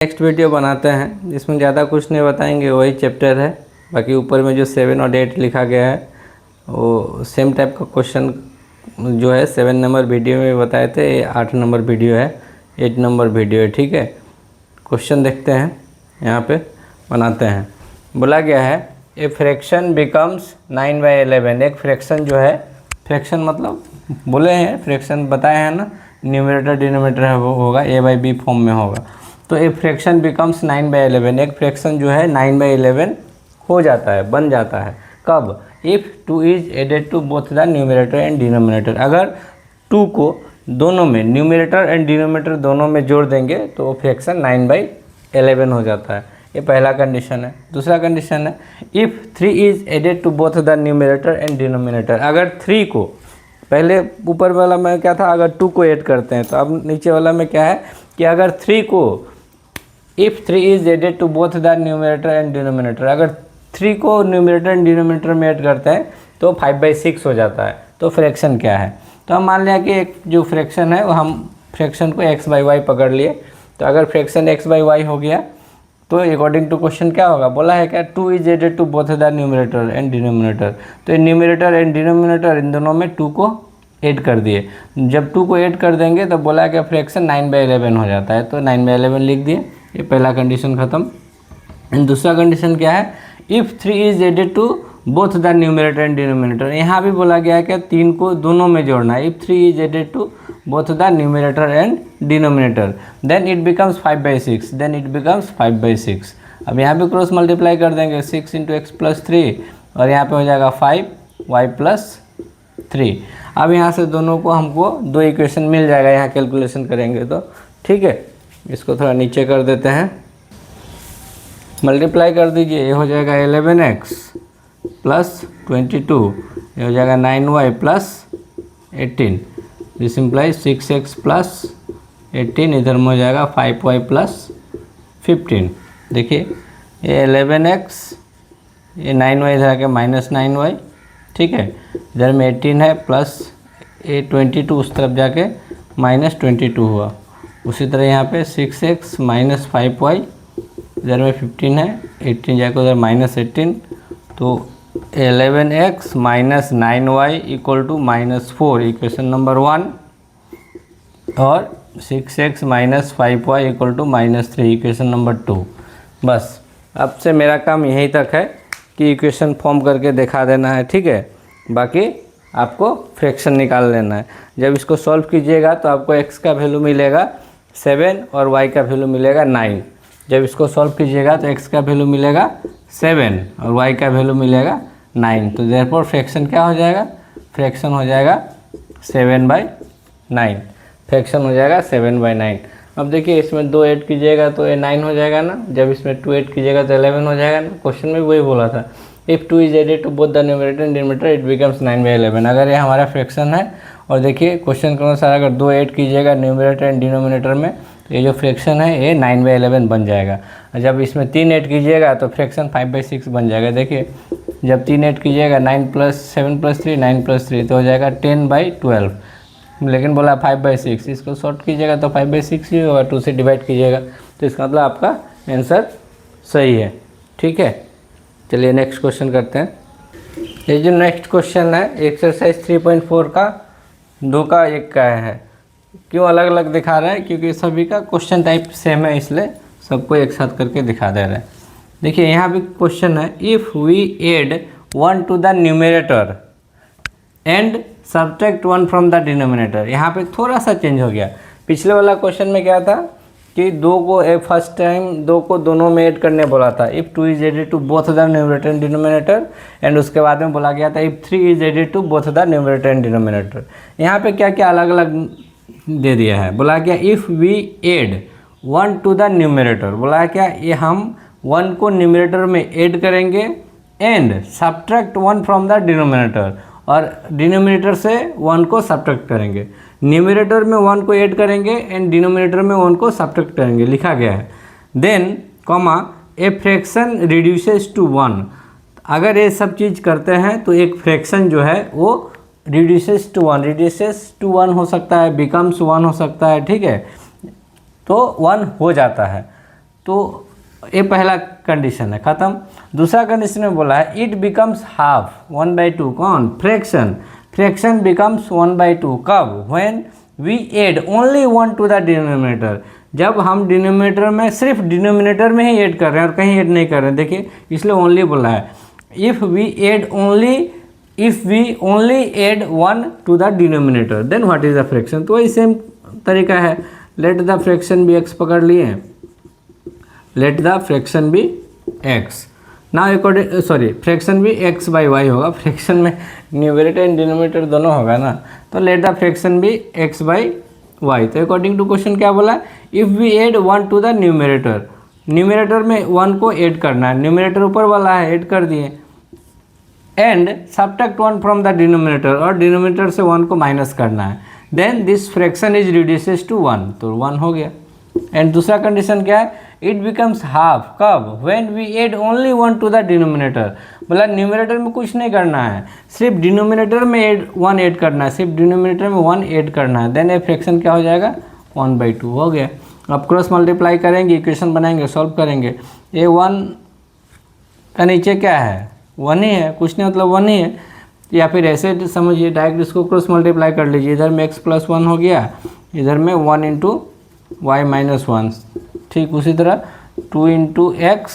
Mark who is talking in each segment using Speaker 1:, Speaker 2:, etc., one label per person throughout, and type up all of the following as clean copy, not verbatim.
Speaker 1: Next video बनाते हैं, इसमें ज़्यादा कुछ नहीं बताएंगे, वही चैप्टर है। बाकी ऊपर में जो 7 और 8 लिखा गया है वो सेम टाइप का क्वेश्चन जो है 7 नंबर वीडियो में बताए थे, 8 नंबर वीडियो है, 8 नंबर वीडियो है। ठीक है, क्वेश्चन देखते हैं, यहाँ पे बनाते हैं। बोला गया है ए फ्रैक्शन बिकम्स 9/11। एक फ्रैक्शन जो है, फ्रैक्शन मतलब बोले हैं, फ्रैक्शन बताए हैं ना, न्यूमरेटर डिनोमिनेटर वो होगा a/b फॉर्म में होगा। तो ए फ्रैक्शन बिकम्स 9/11, एक फ्रैक्शन जो है 9/11 हो जाता है, बन जाता है। कब? If 2 is added to both the numerator and denominator. अगर 2 को दोनों में, न्यूमरेटर एंड डिनोमिनेटर दोनों में जोड़ देंगे तो वो फ्रैक्शन 9/11 हो जाता है। ये पहला कंडीशन है। दूसरा कंडीशन है if 3 is added to both the numerator and denominator. अगर 3 को, पहले ऊपर वाला में क्या था, अगर 2 को ऐड करते हैं, तो अब नीचे वाला में क्या है कि अगर 3 को, if 3 is added to both the numerator and denominator, अगर 3 को न्यूमरेटर एंड डिनोमिनेटर में ऐड करते हैं तो 5/6 हो जाता है। तो फ्रैक्शन क्या है? तो हम मान लिया कि एक जो फ्रैक्शन है वो हम फ्रैक्शन को x/y पकड़ लिए। तो अगर फ्रैक्शन x/y हो गया तो अकॉर्डिंग टू क्वेश्चन क्या होगा? बोला है क्या 2 is added to both the numerator and denominator. तो न्यूमरेटर एंड डिनोमिनेटर इन दोनों में 2 को ऐड कर दिए। जब 2 को ऐड कर देंगे तो बोला है कि फ्रैक्शन 9/11 हो जाता है। तो 9/11 लिख दिए। ये पहला कंडीशन ख़त्म। एंड दूसरा कंडीशन क्या है? If 3 is added to both the numerator and denominator. यहाँ भी बोला गया है कि 3 को दोनों में जोड़ना है। If 3 is added to both the numerator and denominator then it becomes 5/6, then it becomes 5/6। अब यहाँ भी क्रॉस मल्टीप्लाई कर देंगे, 6 × x + 3 और यहाँ पे हो जाएगा 5y + 3। अब यहाँ से दोनों को हमको 2 इक्वेशन मिल जाएगा यहाँ कैलकुलेशन करेंगे तो। ठीक है, इसको थोड़ा नीचे कर देते हैं, मल्टीप्लाई कर दीजिए। ये हो जाएगा 11x + 22, ये हो जाएगा 9y + 18, दिस इम्प्लाइज 6x + 18, इधर में हो जाएगा 5y + 15। देखिए ये 11x, ये 9y इधर आके -9y। ठीक है, इधर में 18 है प्लस ये 22 उस तरफ जाके -22 हुआ। उसी तरह यहाँ पे 6x - 5y, इधर में 15 है, 18 जाकर उधर -18, तो 11x - 9y = -4, इक्वेशन नंबर 1। और 6x - 5y = -3, इक्वेशन नंबर 2। बस अब से मेरा काम यहीं तक है कि इक्वेशन फॉर्म करके दिखा देना है। ठीक है, बाकी आपको फ्रैक्शन निकाल लेना है। जब इसको सॉल्व कीजिएगा तो आपको x का वैल्यू मिलेगा 7 और y का वैल्यू मिलेगा 9। जब इसको सॉल्व कीजिएगा तो x का वैल्यू मिलेगा 7 और y का वैल्यू मिलेगा 9। तो देयरफॉर फ्रैक्शन क्या हो जाएगा? फ्रैक्शन हो जाएगा 7/9। फ्रैक्शन हो जाएगा 7/9। अब देखिए इसमें 2 ऐड कीजिएगा तो ये 9 हो जाएगा ना, जब इसमें 2 ऐड कीजिएगा तो 11 हो जाएगा ना। क्वेश्चन में वही बोला था, if 2 is added to both the numerator and denominator it becomes 9/11। अगर ये हमारा फ्रैक्शन है और देखिए क्वेश्चन के अनुसार अगर 2 ऐड कीजिएगा न्यूमरेटर एंड डिनोमिनेटर में तो ये जो फ्रैक्शन है ये 9/11 बन जाएगा। और जब इसमें 3 ऐड कीजिएगा तो फ्रैक्शन 5/6 बन जाएगा। देखिए जब 3 ऐड कीजिएगा 9 + 7 + 3 9 + 3 तो हो जाएगा 10/12, लेकिन बोला 5/6, इसको शॉर्ट कीजिएगा तो 5/6 ही होगा, 2 से डिवाइड कीजिएगा तो इसका मतलब आपका आंसर सही है। ठीक है, चलिए नेक्स्ट क्वेश्चन करते हैं। ये जो नेक्स्ट क्वेश्चन है एक्सरसाइज 3.4 का 2 का 1 का है। क्यों अलग अलग दिखा रहे हैं? क्योंकि सभी का क्वेश्चन टाइप सेम है, इसलिए सबको एक साथ करके दिखा दे रहे हैं। देखिए यहाँ भी क्वेश्चन है if we add 1 to the numerator and subtract 1 from the denominator. यहाँ पे थोड़ा सा चेंज हो गया। पिछले वाला क्वेश्चन में क्या था कि 2 को फर्स्ट टाइम 2 को दोनों में ऐड करने बोला था, if 2 is added to both the numerator and denominator, and उसके बाद में बोला गया था if 3 is added to both the numerator and denominator. यहाँ पे क्या क्या अलग अलग दे दिया है? बोला क्या if we add 1 to the numerator, बोला क्या ये हम 1 को न्यूमरेटर में ऐड करेंगे and subtract 1 from the denominator, और डिनोमिनेटर से 1 को सब्ट्रैक्ट करेंगे। न्यूमरेटर में 1 को ऐड करेंगे एंड डिनोमिनेटर में 1 को सब्ट्रैक्ट करेंगे, लिखा गया है। Then comma a fraction reduces to 1। अगर ये सब चीज़ करते हैं तो एक फ्रैक्शन जो है वो रिड्यूसेस टू 1 हो सकता है, बिकम्स 1 हो सकता है। ठीक है, तो 1 हो जाता है। तो ये पहला कंडीशन है, ख़त्म। दूसरा कंडीशन में बोला है इट बिकम्स हाफ 1/2, कौन, फ्रैक्शन, फ्रैक्शन बिकम्स 1/2 कब, when we add only 1 to the denominator, जब हम डिनोमिनेटर में, सिर्फ डिनोमिनेटर में ही ऐड कर रहे हैं और कहीं ऐड नहीं कर रहे हैं, देखिए इसलिए ओनली बोला है। If we only add 1 to the denominator then what is the fraction, तो वही सेम तरीका है। Let the fraction be x पकड़ लिए, let the fraction be x, ना अकॉर्डिंग, सॉरी फ्रैक्शन भी एक्स बाई वाई होगा, फ्रैक्शन में न्यूमरेटर एंड डिनोमिनेटर दोनों होगा ना, तो लेट द फ्रैक्शन भी एक्स बाई वाई। तो अकॉर्डिंग टू क्वेश्चन क्या बोला, if we add 1 to the numerator, numerator में 1 को ऐड करना है, न्यूमरेटर ऊपर वाला है ऐड कर दिए, and subtract 1 from the denominator, और डिनोमिनेटर से 1 को माइनस करना है, then this fraction is reduces to 1, तो 1 हो गया। एंड दूसरा कंडीशन क्या है, इट बिकम्स हाफ कब, when we add only 1 to the denominator, मतलब न्यूमरेटर में कुछ नहीं करना है, सिर्फ डिनोमिनेटर में 1 ऐड करना है, सिर्फ डिनोमिनेटर में 1 ऐड करना है, देन ये फ्रैक्शन क्या हो जाएगा 1/2 हो गया। अब क्रॉस मल्टीप्लाई करेंगे, इक्वेशन बनाएंगे, सॉल्व करेंगे, ये 1 का नीचे क्या है 1 ही है, कुछ नहीं मतलब 1 ही है, या फिर ऐसे समझिए डायरेक्ट इसको क्रॉस मल्टीप्लाई कर लीजिए, इधर में x + 1 हो गया, इधर में 1 × y - 1, ठीक उसी तरह 2 × x,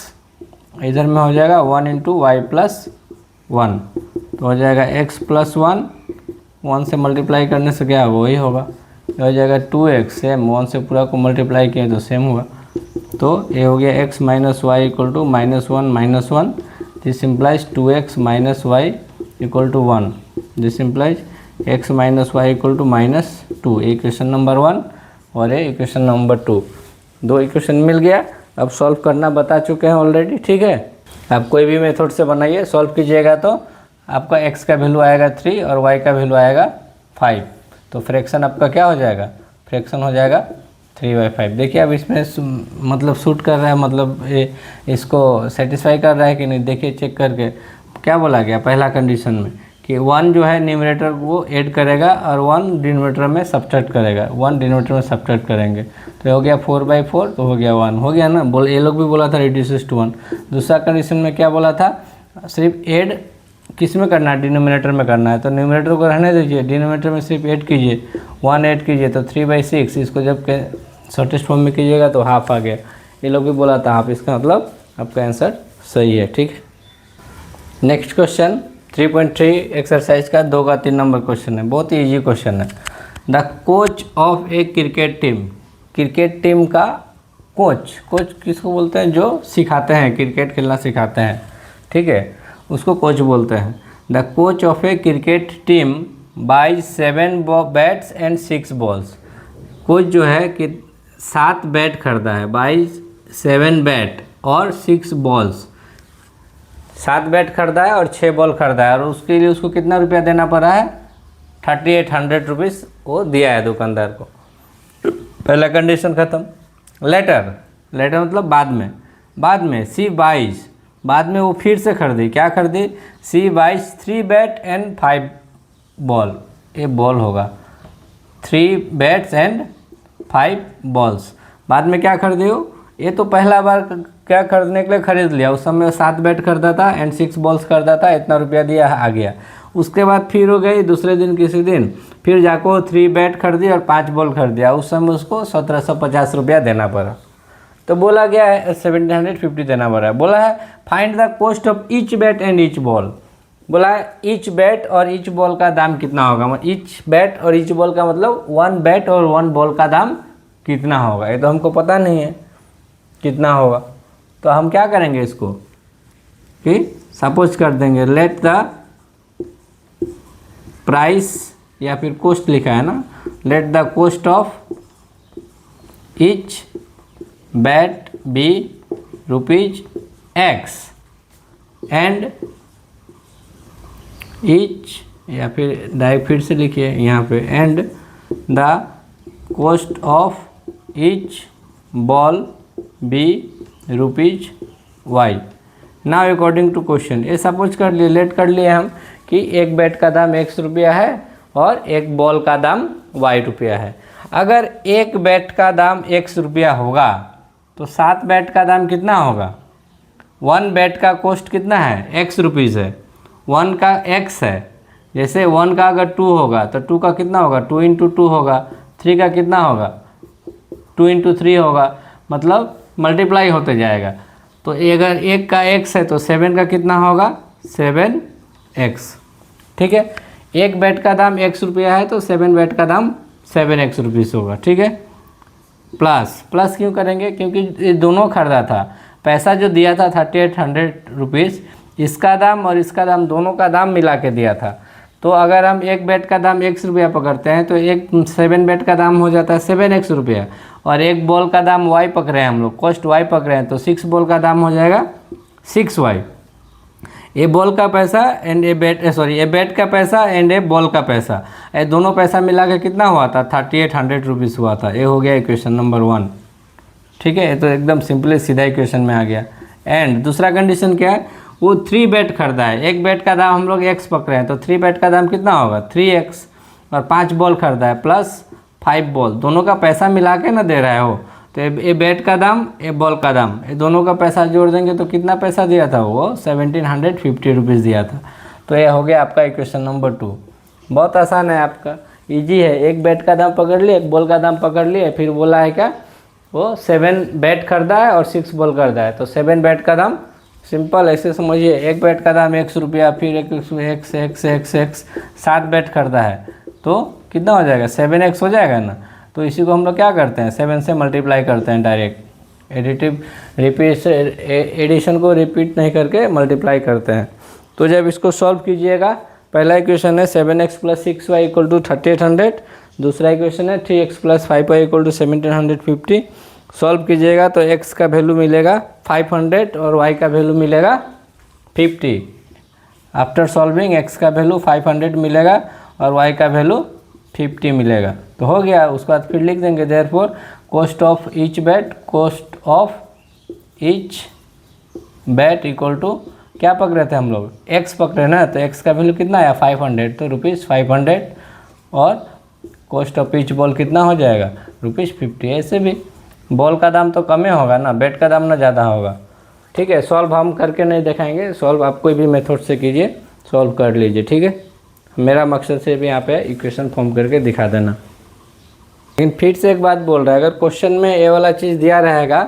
Speaker 1: इधर में हो जाएगा 1 × y + 1, तो हो जाएगा x + 1, 1 से मल्टीप्लाई करने से क्या वही होगा, ये हो जाएगा 2x, सेम 1 से पूरा को मल्टीप्लाई किए तो सेम हुआ, तो ये हो गया x - y = -1 - 1, this implies 2x - y = 1, this implies x - y = -2, equation number 1 और ये इक्वेशन नंबर 2, दो इक्वेशन मिल गया। अब सॉल्व करना बता चुके हैं ऑलरेडी, ठीक है। आप कोई भी मेथड से बनाइए, सॉल्व कीजिएगा तो आपका x का वैल्यू आएगा 3 और y का वैल्यू आएगा 5, तो फ्रैक्शन आपका क्या हो जाएगा, फ्रैक्शन हो जाएगा 3/5। देखिए अब इसमें मतलब सूट कर रहा है, मतलब ये इसको सेटिस्फाई कर रहा है कि नहीं, देखिए चेक करके क्या बोला गया पहला कंडीशन में कि 1 जो है न्यूमरेटर को ऐड करेगा और 1 डिनोमिनेटर में सब्ट्रैक्ट करेगा, 1 डिनोमिनेटर में सब्ट्रैक्ट करेंगे, तो हो गया 4/4, तो हो गया 1, हो गया ना, बोल ये लोग भी बोला था रिड्यूसेस टू 1। दूसरा कंडीशन में क्या बोला था, सिर्फ ऐड किस में करना है, डिनोमिनेटर में करना है, तो न्यूमरेटर को रहने दीजिए, डिनोमिनेटर में सिर्फ ऐड कीजिए, 1 ऐड कीजिए, तो 3/6, इसको जब शॉर्टेस्ट फॉर्म में कीजिएगा तो हाफ आ गया, ये लोग भी बोला था हाफ, इसका मतलब आपका आंसर सही है, ठीक है। नेक्स्ट क्वेश्चन 3.3 एक्सरसाइज का 2 का 3 नंबर क्वेश्चन है, बहुत ही ईजी क्वेश्चन है। The coach of a cricket team, cricket team का कोच, कोच किसको बोलते हैं, जो सिखाते हैं, क्रिकेट खेलना सिखाते हैं, ठीक है, उसको कोच बोलते हैं। The coach of a cricket team by 7 bats and 6 balls, coach जो है कि 7 बैट खरीदा है, बाय 7 बैट और 6 बॉल्स, 7 बैट खरीदा है और 6 बॉल खरीदा है, और उसके लिए उसको कितना रुपया देना पड़ा है, 3800 रुपीज़ वो दिया है दुकानदार को। पहला कंडीशन ख़त्म। लेटर, लेटर मतलब बाद में C22, बाद में वो फिर से खरीदी, क्या खरीदी, C22 3 बैट एंड 5 बॉल, ये बॉल होगा, 3 बैट्स एंड 5 बॉल्स। बाद में क्या खरीदी हो, ये तो पहला बार क्या खरीदने के लिए खरीद लिया, उस समय 7 बैट खरीदा था एंड 6 बॉल्स खरीदा था, इतना रुपया दिया आ गया। उसके बाद फिर हो गई दूसरे दिन किसी दिन, फिर जाको 3 बैट खरीदी और 5 बॉल खरीदिया, उस समय उसको 1750 रुपया देना पड़ा, तो बोला गया है 1750 देना पड़ा है। बोला है find the cost of each bat and each ball, बोला है ईच बैट और ईच बॉल का दाम कितना होगा, ईच बैट और ईच बॉल का मतलब 1 बैट और 1 बॉल का दाम कितना होगा, ये तो हमको पता नहीं है कितना होगा, तो हम क्या करेंगे इसको कि सपोज कर देंगे, लेट द प्राइस या फिर कॉस्ट लिखा है ना, let the cost of each bat be ₹X and each, या फिर डायरेक्ट फिर से लिखिए यहाँ पे, and the cost of each ball be ₹Y। Now according to question, ये सपोज कर लिए, लेट कर लिए हम कि एक बैट का दाम X रुपया है और एक बॉल का दाम Y रुपया है। अगर एक बैट का दाम X रुपया होगा तो 7 बैट का दाम कितना होगा? 1 बैट का कॉस्ट कितना है? x रुपीज़ है। 1 का x है। जैसे 1 का अगर 2 होगा तो 2 का कितना होगा? 2 इंटू 2 होगा। 3 का कितना होगा? 2 इंटू 3 होगा। मतलब मल्टीप्लाई होते जाएगा। तो अगर 1 का x है तो 7 का कितना होगा? 7x। ठीक है, 1 बैट का दाम x रुपया है तो 7 बैट का दाम 7x रुपीज़ होगा। ठीक है, प्लस क्यों करेंगे? क्योंकि ये दोनों खरीदा था। पैसा जो दिया था 3800 रुपीज़, इसका दाम और इसका दाम दोनों का दाम मिला के दिया था। तो अगर हम 1 बैट का दाम x रुपया पकड़ते हैं तो 7 बैट का दाम हो जाता है 7x रुपया, और 1 बॉल का दाम y पकड़े हैं हम लोग, कॉस्ट y पकड़े हैं, तो 6 बॉल का दाम हो जाएगा 6y। ए बॉल का पैसा एंड ए बैट का पैसा एंड ए बॉल का पैसा, ये दोनों पैसा मिला के कितना हुआ था? 3800 रुपीज़ हुआ था। ये हो गया इक्वेशन नंबर 1। ठीक है, ये तो एकदम सिंपली सीधा इक्वेशन में आ गया। एंड दूसरा कंडीशन क्या है? वो 3 बैट खरीदा है। 1 बैट का दाम हम लोग x पकड़े हैं तो 3 बैट का दाम कितना होगा? 3x। और 5 बॉल खरीदा है प्लस 5 बॉल, दोनों का पैसा मिला के ना दे रहा है वो। तो ये बैट का दाम, ये बॉल का दाम, ये दोनों का पैसा जोड़ देंगे तो कितना पैसा दिया था? वो 1750 रुपीज़ दिया था। तो ये हो गया आपका इक्वेशन नंबर 2। बहुत आसान है आपका, इजी है। 1 बैट का दाम पकड़ लिए, 1 बॉल का दाम पकड़ लिए, फिर बोला है क्या? वो 7 बैट खरीदा है और 6 बॉल खरीदा है। तो 7 बैट का दाम, सिंपल ऐसे समझिए, 1 बैट का दाम x रुपया, फिर x 7 बैट खरीदा है तो कितना हो जाएगा? 7x हो जाएगा ना। तो इसी को हम लोग क्या करते हैं? 7 से मल्टीप्लाई करते हैं डायरेक्ट। एडिशन को रिपीट नहीं करके मल्टीप्लाई करते हैं। तो जब इसको सॉल्व कीजिएगा, पहला इक्वेशन है 7x + 6y = 3800, दूसरा इक्वेशन है 3x + 5y = 1750। सॉल्व कीजिएगा तो x का वैल्यू मिलेगा 500 और y का वैल्यू मिलेगा 50। आफ्टर सॉल्विंग x का वैल्यू 500 मिलेगा और y का वैल्यू 50 मिलेगा। तो हो गया। उसके बाद फिर लिख देंगे therefore cost of each bat equal to, क्या पकड़े थे हम लोग? x पकड़े ना, तो x का वैल्यू कितना आया? 500, तो ₹500, और कॉस्ट ऑफ ईच बॉल कितना हो जाएगा? ₹50। ऐसे भी बॉल का दाम तो कम ही होगा ना, बैट का दाम ना ज़्यादा होगा। ठीक है, सॉल्व हम करके नहीं दिखाएंगे, सॉल्व आप कोई भी मेथड से कीजिए, सॉल्व कर लीजिए। ठीक है, मेरा मकसद से भी यहाँ पे इक्वेशन फॉर्म करके दिखा देना। लेकिन फिर से एक बात बोल रहा है, अगर क्वेश्चन में ये वाला चीज़ दिया रहेगा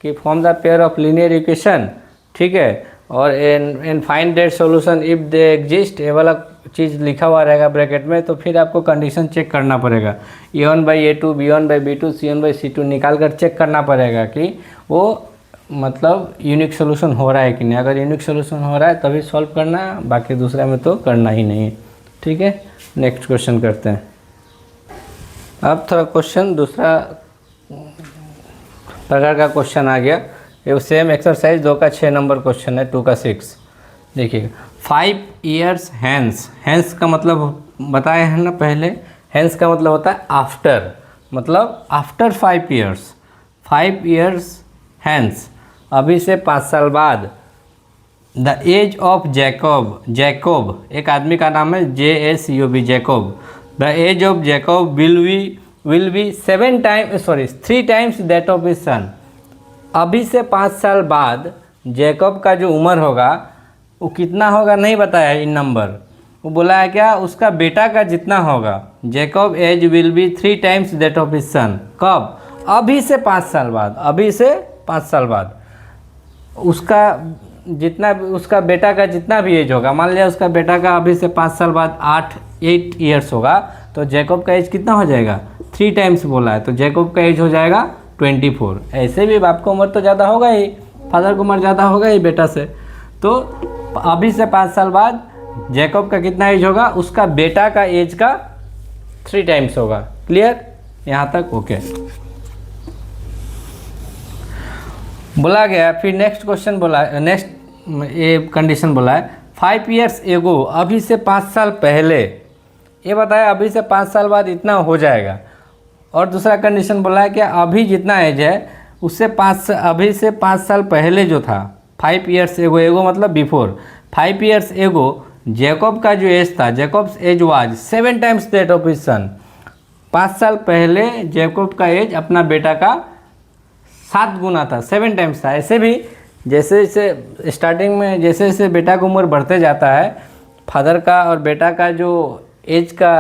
Speaker 1: कि form the pair of linear equation, ठीक है, और इन find that solution if they exist, ये वाला चीज़ लिखा हुआ रहेगा ब्रैकेट में, तो फिर आपको कंडीशन चेक करना पड़ेगा। A1/A2, B1/B2, C1/C2 निकाल कर चेक करना पड़ेगा कि वो मतलब यूनिक सोल्यूशन हो रहा है कि नहीं। अगर यूनिक सोल्यूशन हो रहा है तभी सॉल्व करना है, बाकी दूसरा में तो करना ही नहीं है। ठीक है, नेक्स्ट क्वेश्चन करते हैं। अब थोड़ा क्वेश्चन दूसरा प्रकार का क्वेश्चन आ गया। ये सेम एक्सरसाइज 2 का 6 नंबर क्वेश्चन है, 2 का 6। देखिए 5 years हैंस का मतलब बताए हैं ना पहले। हैंस का मतलब होता है आफ्टर, मतलब आफ्टर 5 years, 5 years हैंस, अभी से 5 साल बाद। द एज ऑफ जैकोब, एक आदमी का नाम है JACOB, Jacob. The age of Jacob will be 3 times that of his son. अभी से 5 साल बाद जैकोब का जो उम्र होगा वो कितना होगा नहीं बताया इन नंबर। वो बोला है क्या? उसका बेटा का जितना होगा। Jacob age will be 3 times that of his son. कब? अभी से 5 साल बाद। अभी से 5 साल बाद उसका जितना, उसका बेटा का जितना भी एज होगा, मान लिया उसका बेटा का अभी से 5 साल बाद 8 years होगा, तो जैकोब का एज कितना हो जाएगा? 3 times बोला है, तो जैकोब का एज हो जाएगा 24। ऐसे भी बाप का उम्र तो ज़्यादा होगा ही, फादर का उम्र ज़्यादा होगा ही बेटा से। तो अभी से 5 साल बाद जैकोब का कितना एज होगा? उसका बेटा का एज का 3 times होगा। क्लियर? यहाँ तक ओके। बोला गया फिर नेक्स्ट क्वेश्चन बोला, नेक्स्ट ये कंडीशन बोला है 5 years एगो, अभी से 5 साल पहले। ये बताया अभी से 5 साल बाद इतना हो जाएगा। और दूसरा कंडीशन बोला है कि अभी जितना एज है उससे अभी से 5 साल पहले जो था, 5 years एगो मतलब बिफोर 5 years एगो जैकोब का जो एज था, Jacob's age was 7 times that of his son. 5 साल पहले जैकोब का एज अपना बेटा का 7 गुना था, 7 टाइम्स था। ऐसे भी जैसे जैसे स्टार्टिंग में जैसे जैसे बेटा का उम्र बढ़ते जाता है, फादर का और बेटा का जो एज का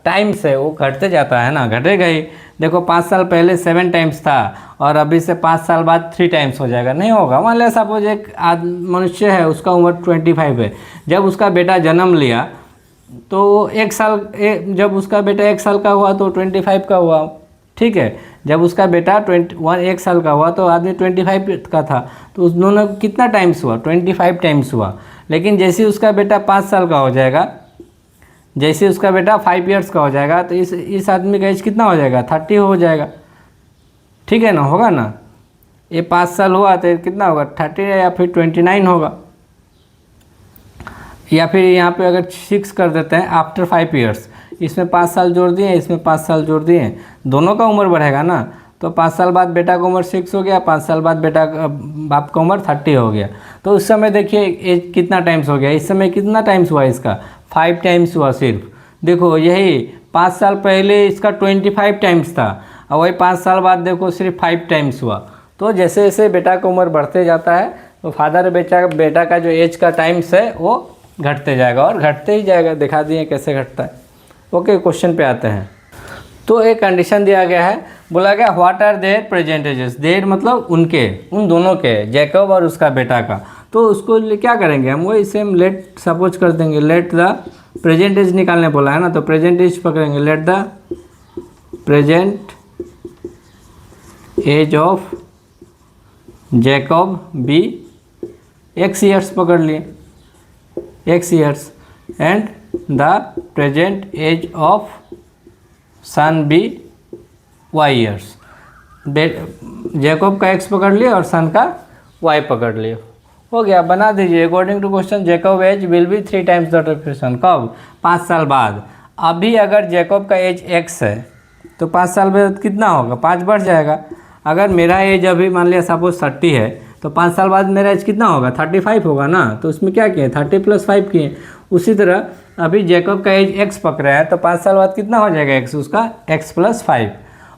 Speaker 1: टाइम्स है वो घटते जाता है ना, घटेगा ही। देखो 5 साल पहले 7 टाइम्स था और अभी से 5 साल बाद 3 टाइम्स हो जाएगा, नहीं होगा। मान लिया सपोज एक मनुष्य है, उसका उम्र 25 है, जब उसका बेटा जन्म लिया तो जब उसका बेटा 1 साल का हुआ तो 25 का हुआ, ठीक है। जब उसका बेटा 1 साल का हुआ तो आदमी 25 का था, तो उस दोनों कितना टाइम्स हुआ, 25 टाइम्स हुआ। लेकिन जैसे उसका बेटा 5 साल का हो जाएगा, जैसे उसका बेटा 5 इयर्स का हो जाएगा, तो इस आदमी का एज कितना हो जाएगा, 30 हो जाएगा, ठीक है ना, होगा ना। ये 5 साल हुआ तो कितना होगा, 30 या फिर 29 होगा। या फिर यहाँ पे अगर 6 कर देते हैं आफ्टर 5 इयर्स, इसमें 5 साल जोड़ दिए, इसमें 5 साल जोड़ दिए, दोनों का उम्र बढ़ेगा ना। तो 5 साल बाद बेटा का उम्र 6 हो गया, 5 साल बाद बाप का उम्र 30 हो गया। तो उस समय देखिए एज कितना टाइम्स हो गया, इस समय कितना टाइम्स हुआ, इसका 5 टाइम्स हुआ सिर्फ। देखो यही 5 साल पहले इसका 25 टाइम्स था और वही 5 साल बाद देखो सिर्फ 5 टाइम्स हुआ। तो जैसे जैसे बेटा का उम्र बढ़ते जाता है तो फादर बेटा का जो एज का टाइम्स है वो घटते जाएगा और घटते ही जाएगा। दिखा दिए कैसे घटता है। ओके, क्वेश्चन पे आते हैं। तो एक कंडीशन दिया गया है, बोला गया what are their present ages. Their मतलब उनके, उन दोनों के, जैकब और उसका बेटा का। तो उसको क्या करेंगे हम, वही सेम लेट सपोज कर देंगे, लेट द प्रेजेंट एज निकालने बोला है ना, तो प्रेजेंट एज पकड़ेंगे, let the present age of Jacob be x years पकड़ लिए, x years, and the present age of son be y years. Jacob का x पकड़ लिए और सन का y पकड़ लिए, हो गया। बना दीजिए according to question Jacob age will be 3 times the son. कब, 5 साल बाद। अभी अगर जैकब का एज x है तो 5 साल बाद कितना होगा, 5 बढ़ जाएगा। अगर मेरा एज अभी मान लिया सपोज 30 है तो 5 साल बाद मेरा एज कितना होगा, 35 होगा ना। तो उसमें क्या किए, 30 + 5 किए। उसी तरह अभी जैकब का एज x पकड़ा है तो 5 साल बाद कितना हो जाएगा x, उसका x + 5।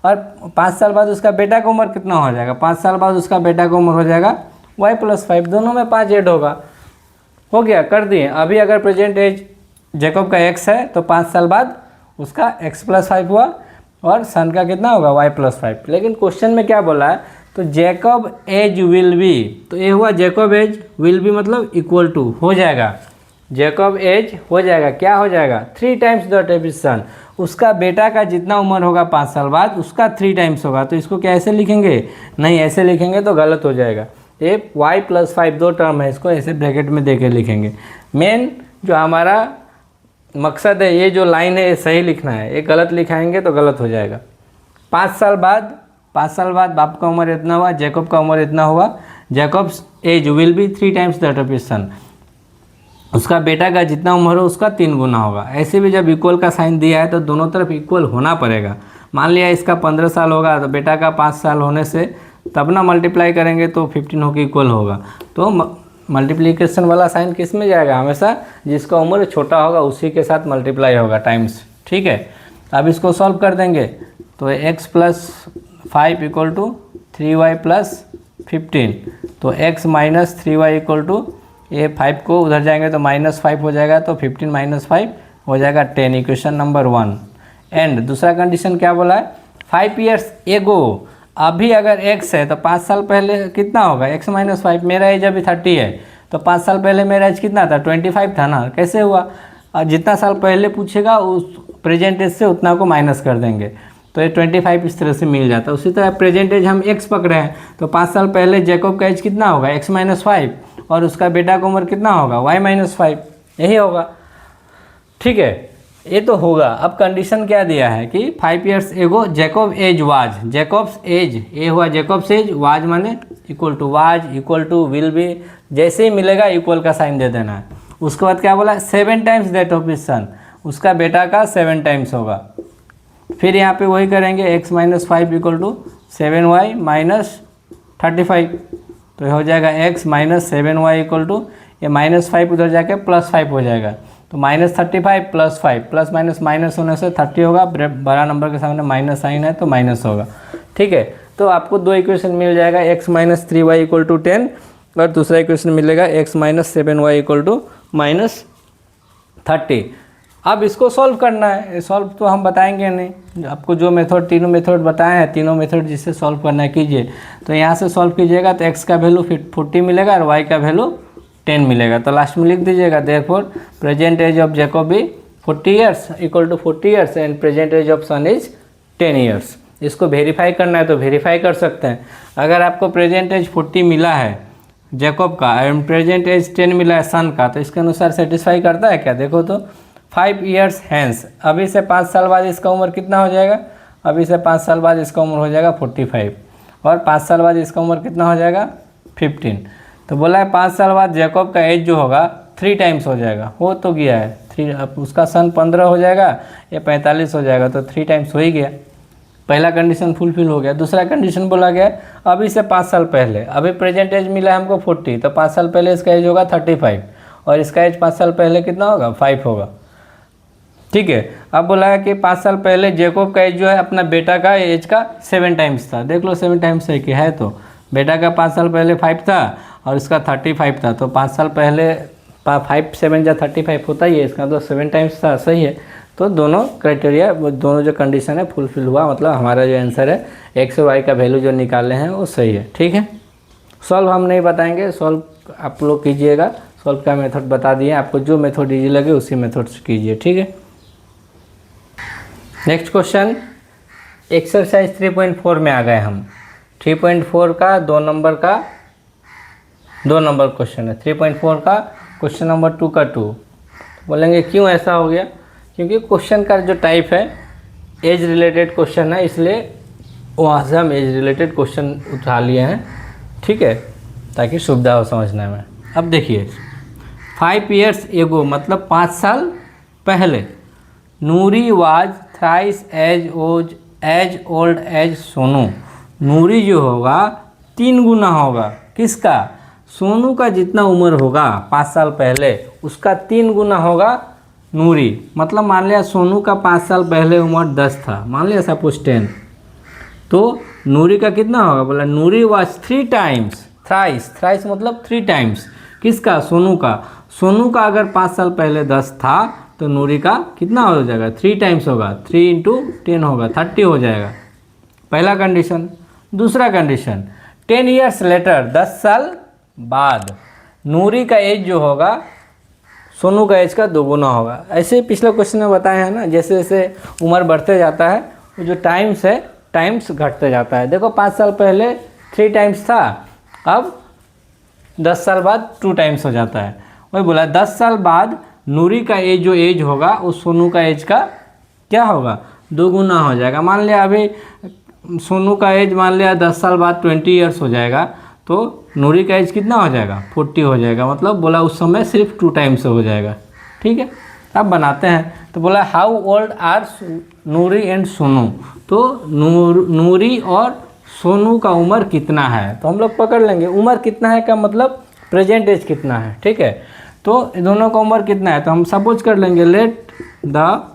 Speaker 1: और 5 साल बाद उसका बेटा का उम्र कितना हो जाएगा, 5 साल बाद उसका बेटा का उम्र हो जाएगा y + 5, दोनों में 5 ऐड होगा। हो गया, कर दिए। अभी अगर प्रेजेंट एज जैकब का x है तो 5 साल बाद उसका x + 5 हुआ और सन का कितना होगा, y + 5। लेकिन क्वेश्चन में क्या बोला है, तो जैकब एज विल बी, तो ये हुआ जैकब एज विल बी मतलब इक्वल टू हो जाएगा, जैकब एज हो जाएगा, क्या हो जाएगा, 3 टाइम्स द डेबिट सन। उसका बेटा का जितना उम्र होगा 5 साल बाद उसका 3 टाइम्स होगा। तो इसको क्या ऐसे लिखेंगे, नहीं ऐसे लिखेंगे तो गलत हो जाएगा। ये y + 5 दो टर्म है, इसको ऐसे ब्रैकेट में दे के लिखेंगे। मेन जो हमारा मकसद है, ये जो लाइन है ये सही लिखना है, ये गलत लिखाएंगे तो गलत हो जाएगा। 5 साल बाद बाप का उम्र इतना हुआ, जैकब का उम्र इतना हुआ, Jacob's age will be 3 times that of his son. उसका बेटा का जितना उम्र हो उसका 3 गुना होगा। ऐसे भी जब इक्वल का साइन दिया है तो दोनों तरफ इक्वल होना पड़ेगा। मान लिया इसका 15 साल होगा तो बेटा का 5 साल होने से तब ना मल्टीप्लाई करेंगे तो 15 होकर इक्वल होगा। तो मल्टीप्लिकेशन वाला साइन किस में जाएगा, हमेशा जिसका उम्र छोटा होगा उसी के साथ मल्टीप्लाई होगा टाइम्स, ठीक है। अब इसको सॉल्व कर देंगे तो x + 5 = 3y + 15। तो x - 3y = ये 5 को उधर जाएंगे तो -5 हो जाएगा, तो 15 - 5 हो जाएगा 10। Equation number 1। एंड दूसरा कंडीशन क्या बोला है, 5 इयर्स एगो। अभी अगर x है तो 5 साल पहले कितना होगा, x - 5। मेरा एज अभी 30 है तो 5 साल पहले मेरा एज कितना था, 25 था ना। कैसे हुआ, और जितना साल पहले पूछेगा उस प्रेजेंट एज से उतना को माइनस कर देंगे तो ये 25 इस तरह से मिल जाता है। उसी तरह प्रेजेंट एज हम x पकड़े हैं तो 5 साल पहले जैकब का एज कितना होगा, x - 5, और उसका बेटा का उम्र कितना होगा, y - 5, यही होगा, ठीक है। ये तो होगा। अब कंडीशन क्या दिया है कि 5 years ago Jacob age was, Jacob's age, ये हुआ जैकब्स एज, वाज माने equal to, was equal to will be, जैसे ही मिलेगा इक्वल का साइन दे देना है। उसके बाद क्या बोला, 7 times that of his son, उसका बेटा का 7 टाइम्स होगा। फिर यहाँ पे वही करेंगे, x - 5 = 7y - 35। तो हो जाएगा x - 7y = ये -5 उधर जाके +5 हो जाएगा, तो -35 + 5, प्लस माइनस माइनस होने से 30 होगा। बड़ा नंबर के सामने माइनस साइन है तो माइनस होगा, ठीक है। तो आपको दो इक्वेशन मिल जाएगा, x minus 3y equal to 10 और दूसरा इक्वेशन मिलेगा x minus 7y equal to minus 30। अब इसको सॉल्व करना है, सॉल्व तो हम बताएंगे नहीं, आपको जो मेथड तीनों मेथड बताए हैं, तीनों मेथड जिससे सॉल्व करना है कीजिए। तो यहाँ से सॉल्व कीजिएगा तो x का वैल्यू 40 मिलेगा और y का वैल्यू 10 मिलेगा। तो लास्ट में लिख दीजिएगा therefore present age of Jacob be 40 years equal to 40 years and present age of son is 10 years. इसको वेरीफाई करना है तो वेरीफाई कर सकते हैं। अगर आपको प्रेजेंट एज 40 मिला है जैकब का एंड प्रेजेंट एज 10 मिला है सन का, तो इसके अनुसार सेटिस्फाई करता है क्या? देखो तो 5 ईयर्स हैंस, अभी से 5 साल बाद इसका उम्र कितना हो जाएगा? अभी से 5 साल बाद इसका उम्र हो जाएगा 45 और 5 साल बाद इसका उम्र कितना हो जाएगा? 15। तो बोला है 5 साल बाद जैकब का एज जो होगा 3 टाइम्स हो जाएगा, हो तो गया है 3, अब उसका सन 15 हो जाएगा या 45 हो जाएगा, तो 3 टाइम्स हो ही गया। पहला कंडीशन फुलफिल हो गया। दूसरा कंडीशन बोला गया अभी से 5 साल पहले, अभी प्रेजेंट एज मिला है हमको 40, तो 5 साल पहले इसका एज होगा 35 और इसका एज 5 साल पहले कितना होगा? 5 होगा। ठीक है, अब बोला है कि 5 साल पहले जैकब का एज जो है अपना बेटा का एज का 7 टाइम्स था। देख लो 7 टाइम्स है कि है, तो बेटा का 5 साल पहले 5 था और इसका 35 था, तो 5 साल पहले 5 7 या 35 होता ही है, इसका तो 7 टाइम्स था। सही है, तो दोनों क्राइटेरिया, दोनों जो कंडीशन है फुलफिल हुआ, मतलब हमारा जो आंसर है एक्स और वाई का वैल्यू जो निकाले हैं वो सही है। ठीक है, सॉल्व हम नहीं बताएंगे, सॉल्व आप लोग कीजिएगा। सॉल्व का मेथड बता दिए, आपको जो मेथड ईजी लगे उसी मेथड से कीजिए। ठीक है, नेक्स्ट क्वेश्चन एक्सरसाइज 3.4 में आ गए हम। 3.4 का 2 नंबर क्वेश्चन है। 3.4 का क्वेश्चन नंबर 2 का 2। बोलेंगे क्यों ऐसा हो गया? क्योंकि क्वेश्चन का जो टाइप है एज रिलेटेड क्वेश्चन है, इसलिए वहाँ से हम एज रिलेटेड क्वेश्चन उठा लिए हैं। ठीक है, ताकि सुविधा हो समझने में। अब देखिए 5 ईयर्स एगो मतलब 5 साल पहले Noori was thrice age old age Sonu. Noori जो होगा 3 गुना होगा किसका? सोनू का जितना उम्र होगा 5 साल पहले उसका 3 गुना होगा नूरी। मतलब मान लिया सोनू का 5 साल पहले उम्र 10 था, मान लिया सपोज 10, तो नूरी का कितना होगा? बोला नूरी वाज 3 टाइम्स, थ्राइस मतलब 3 टाइम्स किसका? सोनू का। सोनू का अगर 5 साल पहले 10 था तो नूरी का कितना हो जाएगा? 3 टाइम्स होगा, 3 × 10 होगा, 30 हो जाएगा। पहला कंडीशन। दूसरा कंडीशन 10 ईयर्स लेटर, 10 साल बाद नूरी का एज जो होगा सोनू का एज का 2 गुना होगा। ऐसे पिछले क्वेश्चन में बताया है ना, जैसे जैसे उम्र बढ़ते जाता है वो जो टाइम्स है टाइम्स घटते जाता है। देखो 5 साल पहले 3 टाइम्स था, अब 10 साल बाद 2 टाइम्स हो जाता है। वही बोला 10 साल बाद नूरी का एज जो एज होगा वो सोनू का एज का क्या होगा? 2 गुना हो जाएगा। मान लिया अभी सोनू का एज मान लिया 10 साल बाद 20 ईयर्स हो जाएगा, तो नूरी का एज कितना हो जाएगा? 40 हो जाएगा। मतलब बोला उस समय सिर्फ 2 टाइम्स हो जाएगा। ठीक है, अब बनाते हैं। तो बोला how old are Noori and Sonu. तो नूरी और सोनू का उम्र कितना है? तो हम लोग पकड़ लेंगे उम्र कितना है का मतलब प्रेजेंट एज कितना है। ठीक है, तो दोनों का उम्र कितना है? तो हम सपोज कर लेंगे let the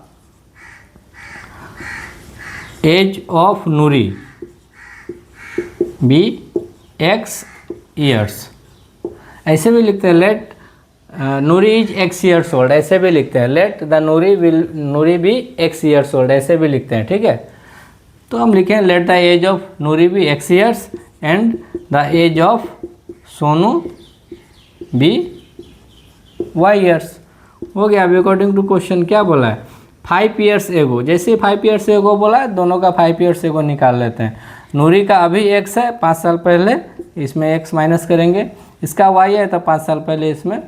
Speaker 1: age of Noori be x years. ऐसे भी लिखते हैं let Noori is x years old, ऐसे भी लिखते हैं let the Noori be x years old, ऐसे भी लिखते हैं। ठीक है, तो हम लिखें let the age of Noori be x years and the age of Sonu be y years. हो गया। अभी अकॉर्डिंग टू क्वेश्चन क्या बोला है? 5 ईयर्स एगो, जैसे 5 ईयर्स एगो बोला है दोनों का 5 ईयर्स एगो निकाल लेते हैं। नूरी का अभी x है 5 साल पहले, इसमें x माइनस करेंगे, इसका y है तो 5 साल पहले इसमें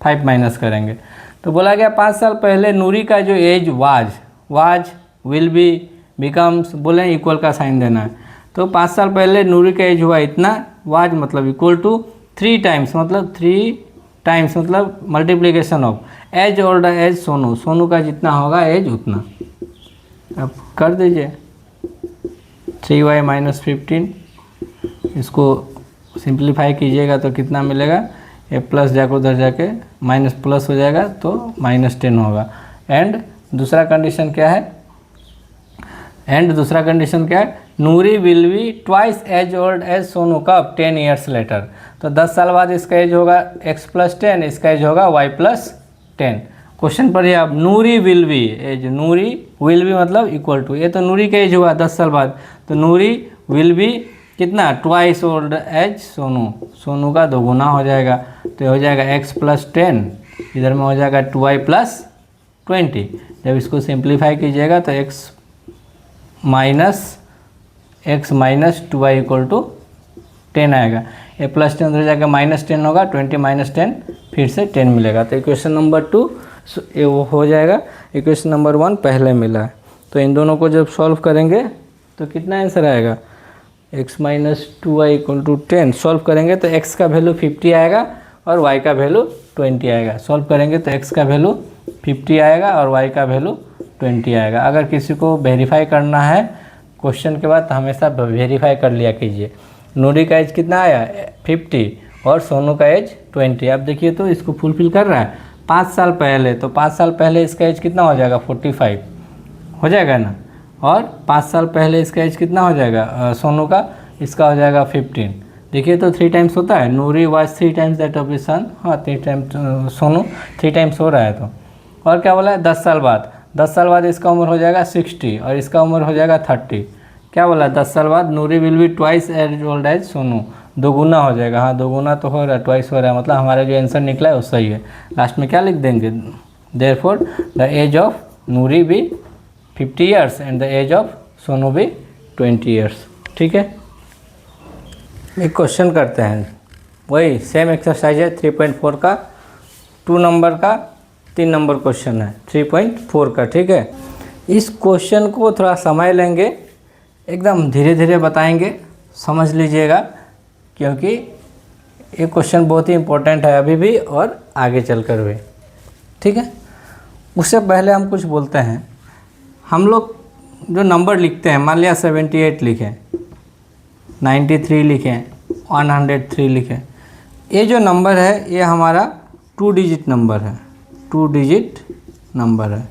Speaker 1: 5 माइनस करेंगे। तो बोला गया 5 साल पहले नूरी का जो age was will be becomes, बोले इक्वल का साइन देना है। तो 5 साल पहले नूरी का एज हुआ इतना, वाज मतलब इक्वल टू 3 टाइम्स, मतलब 3 टाइम्स मतलब multiplication of age old age Sonu. Sonu का जितना होगा एज उतना। अब कर दीजिए 3y माइनस 15, इसको सिंप्लीफाई कीजिएगा तो कितना मिलेगा? ये प्लस जाकर उधर जाके माइनस प्लस हो जाएगा तो -10 होगा। एंड दूसरा कंडीशन क्या है? Noori will be twice age old age Sonu कब 10 ईयर्स लेटर। तो 10 साल बाद इसका एज होगा x + 10, इसका एज होगा y + 10। क्वेश्चन पढ़िए आप, Noori will be age, Noori will be मतलब इक्वल टू, ये तो नूरी का एज हुआ 10 साल बाद, तो नूरी विल बी कितना twice old age Sonu, Sonu का दोगुना हो जाएगा। तो हो जाएगा x + 10, इधर में हो जाएगा 2y + 20। जब इसको सिंप्लीफाई कीजिएगा तो x - 2y = 10 आएगा। ये +10 हो जाएगा -10 होगा, 20 - 10 फिर से 10 मिलेगा। तो इक्वेशन नंबर 2 ये वो हो जाएगा। इक्वेशन नंबर 1 पहले मिला है, तो इन दोनों को जब सॉल्व करेंगे तो कितना आंसर आएगा, x - 2y = 10। सॉल्व करेंगे तो x का वैल्यू 50 आएगा और y का वैल्यू 20 आएगा। सॉल्व करेंगे तो x का वैल्यू 50 आएगा और y का वैल्यू 20 आएगा। अगर किसी को वेरीफाई करना है क्वेश्चन के बाद तो हमेशा वेरीफाई कर लिया कीजिए। नूरी का एज कितना आया 50 और सोनू का एज 20। अब देखिए तो इसको फुलफिल कर रहा है 5 साल पहले, तो 5 साल पहले इसका एज कितना हो जाएगा 45 हो जाएगा ना, और 5 साल पहले इसका एज कितना हो जाएगा सोनू का, इसका हो जाएगा 15। देखिए तो 3 टाइम्स होता है, Noori was 3 times that of his son, हाँ 3 टाइम्स सोनू 3 टाइम्स हो रहा है। तो और क्या बोला है 10 साल बाद, 10 साल बाद इसका उम्र हो जाएगा 60 और इसका उम्र हो जाएगा 30। क्या बोला 10 साल बाद Noori will be twice age old age Sonu, दोगुना हो जाएगा, हाँ दोगुना तो हो रहा है, ट्वाइस हो रहा है, मतलब हमारा जो आंसर निकला है वो सही है। लास्ट में क्या लिख देंगे, therefore the age of Noori be 50 years and the age of Sonu be 20 years. ठीक है, एक क्वेश्चन करते हैं, वही सेम एक्सरसाइज है 3.4 का, 2 नंबर का 3 नंबर क्वेश्चन है 3.4 का। ठीक है, इस क्वेश्चन को थोड़ा समय लेंगे, एकदम धीरे धीरे बताएंगे, समझ लीजिएगा, क्योंकि ये क्वेश्चन बहुत ही इम्पोर्टेंट है अभी भी और आगे चलकर भी। ठीक है, उससे पहले हम कुछ बोलते हैं। हम लोग जो नंबर लिखते हैं, मान लिया 78 लिखें, 93 लिखें, 103 लिखें, ये जो नंबर है ये हमारा 2 डिजिट नंबर है, 2 डिजिट नंबर है।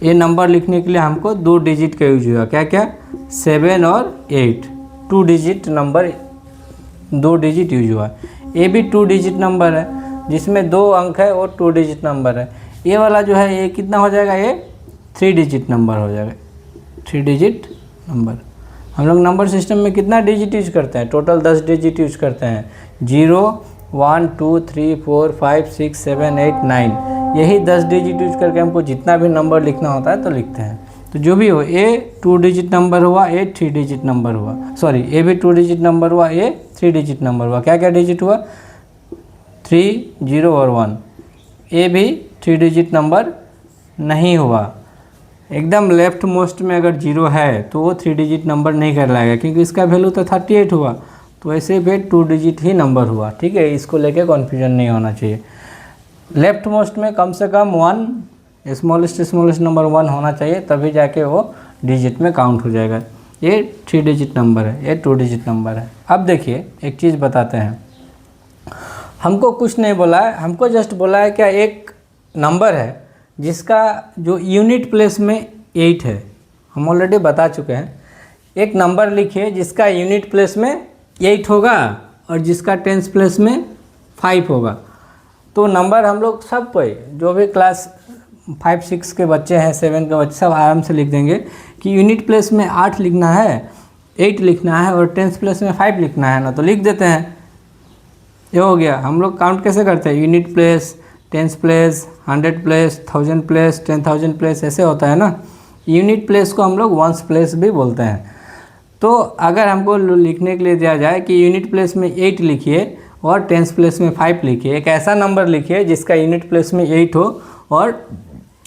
Speaker 1: ये नंबर लिखने के लिए हमको 2 डिजिट का यूज हुआ, क्या क्या 7 और 8, 2 डिजिट नंबर, 2 डिजिट यूज हुआ। ये भी 2 डिजिट नंबर है जिसमें 2 अंक है और 2 डिजिट नंबर है। ये वाला जो है ये कितना हो जाएगा, ये 3 डिजिट नंबर हो जाएगा, 3 डिजिट नंबर। हम लोग नंबर सिस्टम में कितना डिजिट यूज करते हैं, टोटल 10 डिजिट यूज करते हैं, 0 1 2 3 4 5 6 7 8 9, यही 10 डिजिट यूज करके हमको जितना भी नंबर लिखना होता है तो लिखते हैं। तो जो भी हो, ए 2 डिजिट नंबर हुआ, ए 3 डिजिट नंबर हुआ, सॉरी ए भी 2 डिजिट नंबर हुआ, ए 3 डिजिट नंबर हुआ। क्या क्या डिजिट हुआ, 3 0 और 1। ए भी 3 डिजिट नंबर नहीं हुआ, एकदम लेफ्ट मोस्ट में अगर 0 है तो वो 3 डिजिट नंबर नहीं कहलाएगा, क्योंकि इसका वैल्यू तो 38 हुआ, तो ऐसे भी 2 डिजिट ही नंबर हुआ। ठीक है, इसको लेके कन्फ्यूजन नहीं होना चाहिए। लेफ्ट मोस्ट में कम से कम 1, स्मॉलेस्ट नंबर 1 होना चाहिए, तभी जाके वो डिजिट में काउंट हो जाएगा। ये 3 डिजिट नंबर है, ये 2 डिजिट नंबर है। अब देखिए एक चीज़ बताते हैं, हमको कुछ नहीं बोला है, हमको जस्ट बोला है क्या एक नंबर है जिसका जो यूनिट प्लेस में 8 है, हम ऑलरेडी बता चुके हैं। एक नंबर लिखिए जिसका यूनिट प्लेस में 8 होगा और जिसका टेंस प्लेस में 5 होगा। तो नंबर हम लोग सब कोई जो भी क्लास 5 6 के बच्चे हैं, 7 के बच्चे, सब आराम से लिख देंगे कि यूनिट प्लेस में 8 लिखना है, 8 लिखना है और टेंस प्लेस में 5 लिखना है ना, तो लिख देते हैं, ये हो गया। हम लोग काउंट कैसे करते हैं, unit place, tens place, 100 place, 1000 place, 10,000 place, ऐसे होता है ना। यूनिट प्लेस को हम लोग वंस प्लेस भी बोलते हैं। तो अगर हमको लिखने के लिए दिया जाए कि यूनिट प्लेस में 8 लिखिए और टेंस प्लेस में 5 लिखिए, एक ऐसा नंबर लिखिए जिसका यूनिट प्लेस में 8 हो और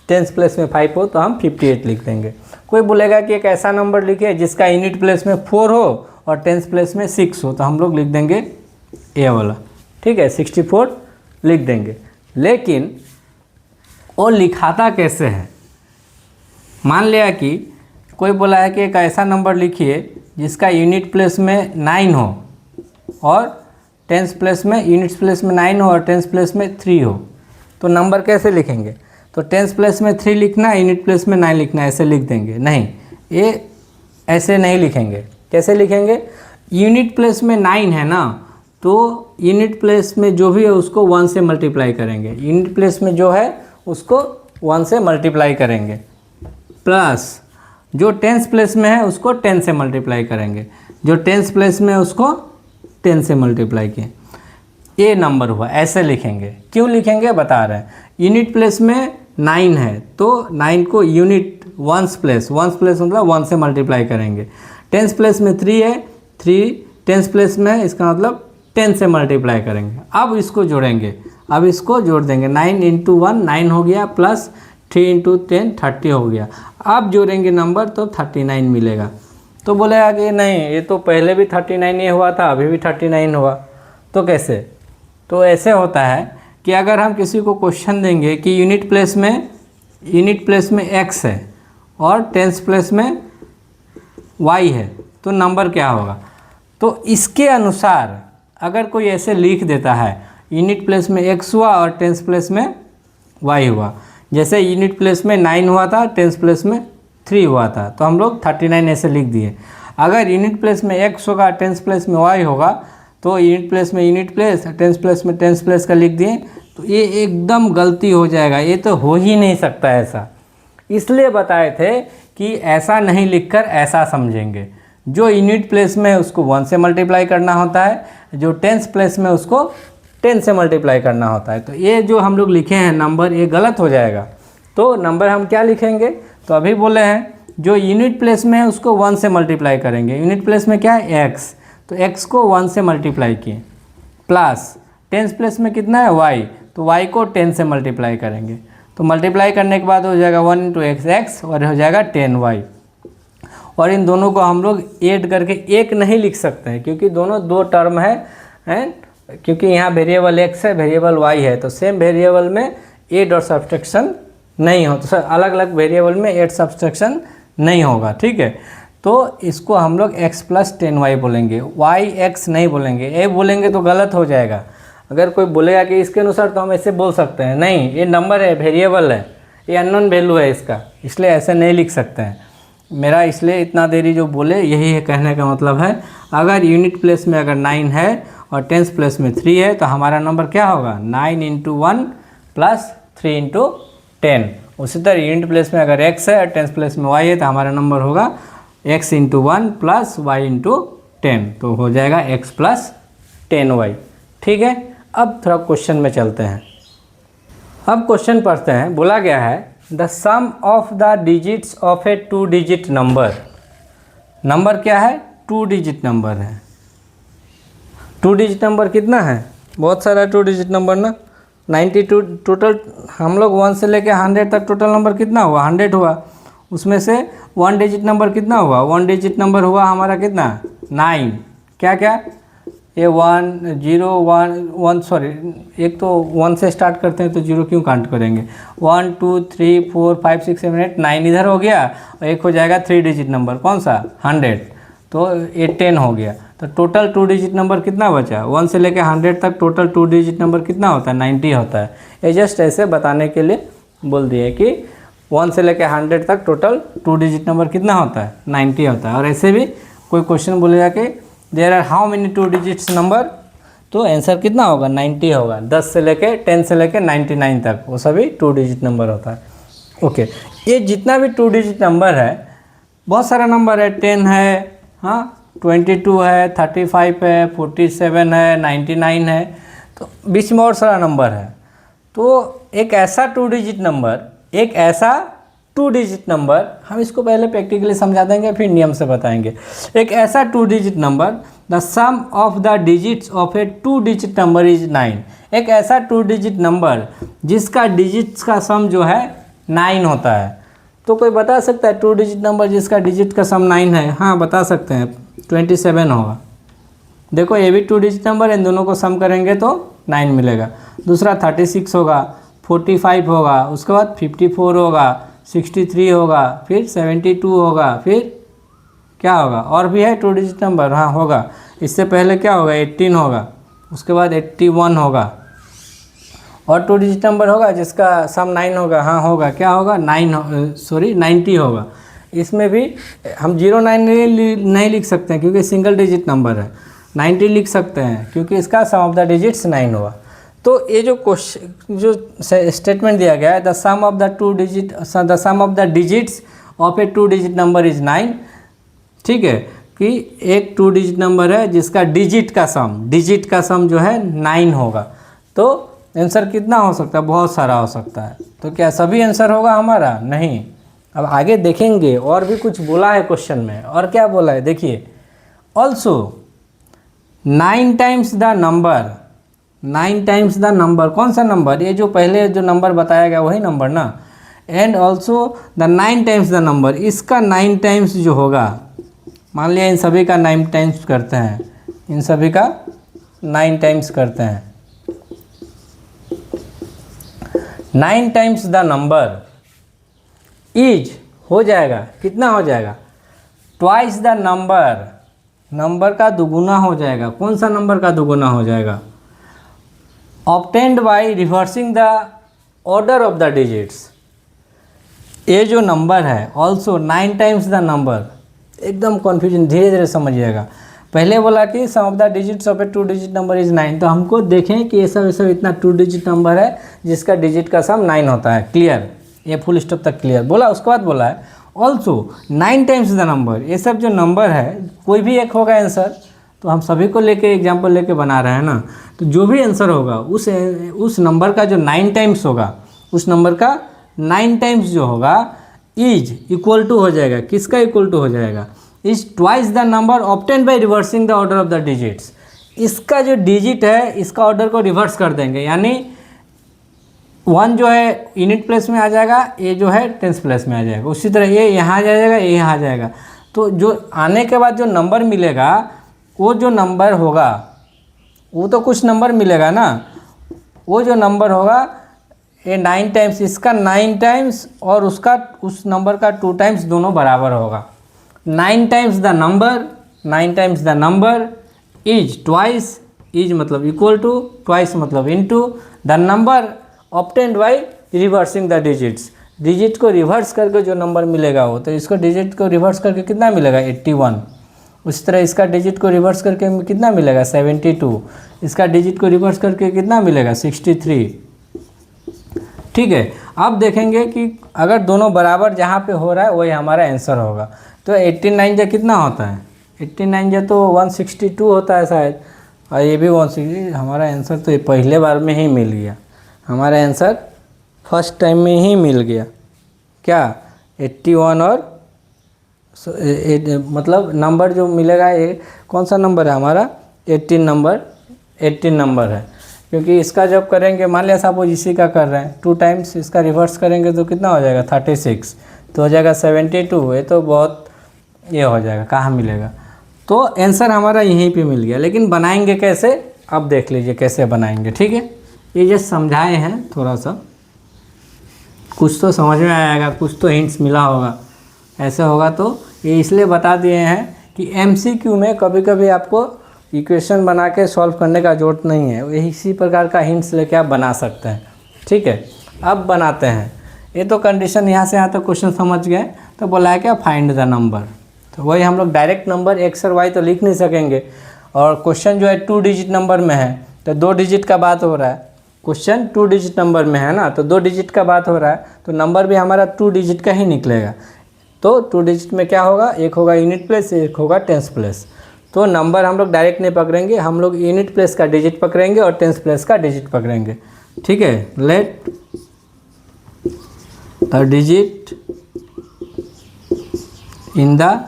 Speaker 1: टेंस प्लेस में 5 हो, तो हम 58 लिख देंगे। कोई बोलेगा कि एक ऐसा नंबर लिखिए जिसका यूनिट प्लेस में 4 हो और टेंस प्लेस में 6 हो, तो हम लोग लिख देंगे ए वाला। ठीक है, 64 लिख देंगे। लेकिन वो लिखाता कैसे है, मान लिया कि कोई बोला है कि एक ऐसा नंबर लिखिए जिसका यूनिट प्लेस में 9 हो और टेंस प्लेस में, यूनिट्स प्लेस में 9 हो और टेंस प्लेस में 3 हो, तो नंबर कैसे लिखेंगे, तो टेंस प्लेस में 3 लिखना है, यूनिट प्लेस में 9 लिखना है, ऐसे लिख देंगे नहीं। ये ऐसे नहीं लिखेंगे। कैसे लिखेंगे? यूनिट प्लेस में 9 है ना, तो यूनिट प्लेस में जो भी है उसको 1 से मल्टीप्लाई करेंगे। यूनिट प्लेस में जो है उसको 1 से मल्टीप्लाई करेंगे, प्लस जो टेंस प्लेस में है उसको 10 से मल्टीप्लाई करेंगे। जो टेंस प्लेस में है उसको 10 से मल्टीप्लाई किए, ये नंबर हुआ। ऐसे लिखेंगे। क्यों लिखेंगे बता रहे हैं। यूनिट प्लेस में 9 है तो 9 को यूनिट वंस प्लेस मतलब 1 से मल्टीप्लाई करेंगे। टेंस प्लेस में 3 है, 3 टेंस प्लेस में है, इसका मतलब 10 से मल्टीप्लाई करेंगे। अब इसको जोड़ेंगे, अब इसको जोड़ देंगे। 9 इंटू 1 9 हो गया, प्लस 3 इंटू 10 30 हो गया। अब जोड़ेंगे नंबर तो 39 मिलेगा। तो बोलेगा कि नहीं ये तो पहले भी 39 ही हुआ था, अभी भी 39 हुआ, तो कैसे? तो ऐसे होता है कि अगर हम किसी को क्वेश्चन देंगे कि यूनिट प्लेस में x है और टेंस प्लेस में y है तो नंबर क्या होगा। तो इसके अनुसार अगर कोई ऐसे लिख देता है यूनिट प्लेस में x हुआ और टेंस प्लेस में y हुआ, जैसे यूनिट प्लेस में 9 हुआ था, टेंस प्लेस में 3 हुआ था, तो हम लोग 39 ऐसे लिख दिए। अगर यूनिट प्लेस में x होगा, टेंस प्लेस में y होगा, तो यूनिट प्लेस में यूनिट प्लेस, टेंस प्लेस में टेंस प्लेस का लिख दिए, तो ये एकदम गलती हो जाएगा। ये तो हो ही नहीं सकता ऐसा। इसलिए बताए थे कि ऐसा नहीं लिखकर ऐसा समझेंगे। जो यूनिट प्लेस में है उसको 1 से मल्टीप्लाई करना होता है, जो टेंस प्लेस में उसको 10 से मल्टीप्लाई करना होता है। तो ये जो हम लोग लिखे हैं नंबर, ये गलत हो जाएगा। तो नंबर हम क्या लिखेंगे? तो अभी बोले हैं जो यूनिट प्लेस में है उसको 1 से मल्टीप्लाई करेंगे। यूनिट प्लेस में क्या है? x, तो x को 1 से मल्टीप्लाई किए, प्लस टेंस प्लेस में कितना है? y, तो y को 10 से मल्टीप्लाई करेंगे। तो मल्टीप्लाई करने के बाद हो जाएगा 1 इंटू x और हो जाएगा 10y। और इन दोनों को हम लोग ऐड करके एक नहीं लिख सकते हैं क्योंकि दोनों दो टर्म है, क्योंकि यहाँ वेरिएबल x है, वेरिएबल y है, तो सेम वेरिएबल में ऐड और सब्सट्रैक्शन नहीं हो, तो अलग अलग वेरिएबल में ऐड सब्सट्रैक्शन नहीं होगा। ठीक है, तो इसको हम लोग x प्लस 10y बोलेंगे, y x नहीं बोलेंगे। ये बोलेंगे तो गलत हो जाएगा। अगर कोई बोलेगा कि इसके अनुसार, तो हम ऐसे बोल सकते हैं, नहीं ये नंबर है, वेरिएबल है, ये अननोन वैल्यू है इसका, इसलिए ऐसे नहीं लिख सकते हैं। मेरा इसलिए इतना देरी जो बोले यही है, कहने का मतलब है अगर यूनिट प्लेस में अगर 9 है और टेंस प्लेस में 3 है तो हमारा नंबर क्या होगा? 9 इंटू 1 प्लस 3 इंटू 10। उसी तरह यूनिट प्लेस में अगर x है और टेंस प्लेस में y है तो हमारा नंबर होगा x into 1 plus y into 10, तो हो जाएगा x प्लस 10y। ठीक है, अब थोड़ा क्वेश्चन में चलते हैं। अब क्वेश्चन पढ़ते हैं। बोला गया है the sum of the digits of a 2 digit number. Number क्या है? 2 डिजिट नंबर है। 2 डिजिट नंबर कितना है? बहुत सारा 2 डिजिट नंबर ना, 92 टोटल। हम लोग 1 से लेके 100 तक टोटल नंबर कितना हुआ? 100 हुआ। उसमें से 1 डिजिट नंबर कितना हुआ? 1 डिजिट नंबर हुआ हमारा कितना? 9। क्या क्या? ये 1 0 1 1 सॉरी, एक तो 1 से स्टार्ट करते हैं तो 0 क्यों काउंट करेंगे? 1 2 3 4 5 6 7 8 9 इधर हो गया, और एक हो जाएगा 3 डिजिट नंबर, कौन सा? 100, तो ये 10 हो गया। तो टोटल 2 डिजिट नंबर कितना बचा? 1 से लेकर 100 तक टोटल 2 डिजिट नंबर कितना होता है? 90 होता है। ये जस्ट ऐसे बताने के लिए बोल दिए कि 1 से लेकर 100 तक टोटल 2 डिजिट नंबर कितना होता है? 90 होता है। और ऐसे भी कोई क्वेश्चन बोलेगा कि there are how many 2 digits number, तो आंसर कितना होगा? 90 होगा। 10 से लेके 10 से लेके 99 तक वो सभी 2 डिजिट नंबर होता है। ओके, ये जितना भी 2 डिजिट नंबर है, बहुत सारा नंबर है। 10 है, हाँ 22 है, 35 है, 47 है, 99 है, तो बीच में और सारा नंबर है। तो एक ऐसा 2 डिजिट नंबर, हम इसको पहले प्रैक्टिकली समझा देंगे फिर नियम से बताएंगे। एक ऐसा 2 digit number, the sum of the digits of a 2 digit number is 9। एक ऐसा 2 डिजिट नंबर जिसका डिजिट्स का सम जो है 9 होता है। तो कोई बता सकता है 2 डिजिट नंबर जिसका डिजिट का सम 9 है? हाँ बता सकते हैं, 27 होगा। देखो ये भी 2 डिजिट नंबर, इन दोनों को सम करेंगे तो 9 मिलेगा। दूसरा 36 होगा, 45 होगा, उसके बाद 54 होगा, 63 होगा, फिर 72 होगा, फिर क्या होगा? और भी है 2 डिजिट नंबर, हाँ होगा। इससे पहले क्या होगा? 18 होगा, उसके बाद 81 होगा। और 2 डिजिट नंबर होगा जिसका सम 9 होगा, हाँ होगा। क्या होगा? 90 होगा। इसमें भी हम 09 नहीं लिख सकते हैं क्योंकि सिंगल डिजिट नंबर है। 90 लिख सकते हैं क्योंकि इसका सम ऑफ द डिजिट्स 9 हुआ। तो ये जो क्वेश्चन जो स्टेटमेंट दिया गया है, the sum of the digits of a 2 digit number is 9, ठीक है, कि एक 2 डिजिट नंबर है जिसका डिजिट का सम जो है 9 होगा। तो आंसर कितना हो सकता है? बहुत सारा हो सकता है। तो क्या सभी आंसर होगा हमारा? नहीं। अब आगे देखेंगे और भी कुछ बोला है क्वेश्चन में। और क्या बोला है देखिए, also 9 times the number, 9 times the number, कौन सा नंबर? ये जो पहले जो नंबर बताया गया वही नंबर ना। And also the 9 times the number, इसका 9 टाइम्स जो होगा, मान लिया इन सभी का 9 टाइम्स करते हैं, इन सभी का 9 टाइम्स करते हैं, 9 टाइम्स द नंबर इज हो जाएगा, कितना हो जाएगा? ट्वाइस द नंबर, नंबर का दुगुना हो जाएगा। कौन सा नंबर का दुगुना हो जाएगा? Obtained by reversing the order of the digits. ये जो नंबर है ऑल्सो 9 टाइम्स द नंबर, एकदम कन्फ्यूजन, धीरे धीरे समझिएगा। पहले बोला कि sum of the digits of a 2 digit number is 9, तो हमको देखें कि ये सब इतना 2 डिजिट नंबर है जिसका डिजिट का सम 9 होता है। क्लियर? ये फुल स्टॉप तक क्लियर बोला। उसके बाद बोला है ऑल्सो 9 टाइम्स द नंबर, ये सब जो नंबर है कोई भी एक होगा आंसर, तो हम सभी को लेके एग्जाम्पल लेके बना रहे हैं ना। तो जो भी आंसर होगा उस नंबर का जो 9 टाइम्स होगा, उस नंबर का 9 टाइम्स जो होगा इज इक्वल टू हो जाएगा, किसका इक्वल टू हो जाएगा? Is twice the number obtained by reversing the order of the digits. इसका जो डिजिट है इसका ऑर्डर को रिवर्स कर देंगे, यानी 1 जो है यूनिट प्लेस में आ जाएगा, ये जो है टेंस प्लेस में आ जाएगा। उसी तरह ये यहाँ आ जाएगा, ये यहाँ आ जाएगा। तो जो आने के बाद जो नंबर मिलेगा, वो जो नंबर होगा, वो तो कुछ नंबर मिलेगा ना, वो जो नंबर होगा ये 9 टाइम्स, इसका 9 टाइम्स और उसका उस नंबर का 2 टाइम्स दोनों बराबर होगा। 9 times the number, 9 times the number is twice, is मतलब इक्वल टू, ट्वाइस मतलब into the number obtained by reversing the digits. Digit को रिवर्स करके जो नंबर मिलेगा वो, तो इसको डिजिट को रिवर्स करके कितना मिलेगा? 81। उस तरह इसका डिजिट को रिवर्स करके कितना मिलेगा? 72। इसका डिजिट को रिवर्स करके कितना मिलेगा? 63। ठीक है। अब देखेंगे कि अगर दोनों बराबर जहाँ पे हो रहा है वही हमारा आंसर होगा। तो 89 जा कितना होता है? 89 जा तो 162 होता है शायद, और ये भी 160। हमारा आंसर तो ये पहले बार में ही मिल गया, हमारा आंसर फर्स्ट टाइम में ही मिल गया। क्या? 81 और मतलब नंबर जो मिलेगा ये कौन सा नंबर है हमारा? 18 नंबर है। क्योंकि इसका जब करेंगे, मान लिया सपोज इसी का कर रहे हैं, 2 टाइम्स इसका रिवर्स करेंगे तो कितना हो जाएगा? 36, तो हो जाएगा 72। ये तो बहुत ये हो जाएगा, कहाँ मिलेगा? तो आंसर हमारा यहीं पे मिल गया। लेकिन बनाएंगे कैसे, अब देख लीजिए कैसे बनाएंगे। ठीक है, ये जस्ट समझाए हैं, थोड़ा सा कुछ तो समझ में आएगा, कुछ तो हिंट्स मिला होगा। ऐसे होगा तो ये इसलिए बता दिए हैं कि MCQ में कभी कभी आपको इक्वेशन बना के सॉल्व करने का ज़रूरत नहीं है, इसी प्रकार का हिंट्स लेके आप बना सकते हैं। ठीक है, अब बनाते हैं। ये तो कंडीशन यहाँ से यहाँ तक क्वेश्चन समझ गए। तो बोला है क्या? Find the number. तो वही हम लोग डायरेक्ट नंबर x और y तो लिख नहीं सकेंगे, और क्वेश्चन जो है 2 डिजिट नंबर में है, तो 2 डिजिट का बात हो रहा है। क्वेश्चन 2 डिजिट नंबर में है ना, तो 2 डिजिट का बात हो रहा है, तो नंबर भी हमारा 2 डिजिट का ही निकलेगा। तो 2 डिजिट में क्या होगा? एक होगा यूनिट प्लेस, एक होगा टेंस प्लेस। तो नंबर हम लोग डायरेक्ट नहीं पकड़ेंगे, हम लोग यूनिट प्लेस का डिजिट पकड़ेंगे और टेंस प्लेस का डिजिट पकड़ेंगे। ठीक है, let the digit in the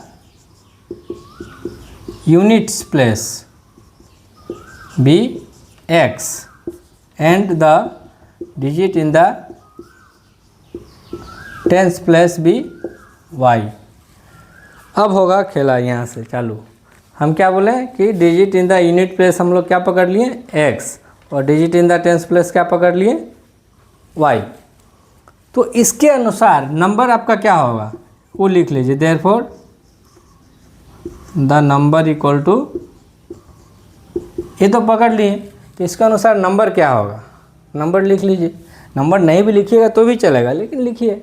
Speaker 1: units place be x and the digit in the tens place be y। अब होगा खेला यहाँ से चालू। हम क्या बोले कि digit in the unit place हम लोग क्या पकड़ लिए? x, और digit in the tens place क्या पकड़ लिए? y। तो इसके अनुसार नंबर आपका क्या होगा वो लिख लीजिए। Therefore the number equal to, ये तो पकड़ लिए, तो इसके अनुसार नंबर क्या होगा? नंबर लिख लीजिए। नंबर नहीं भी लिखिएगा तो भी चलेगा, लेकिन लिखिए।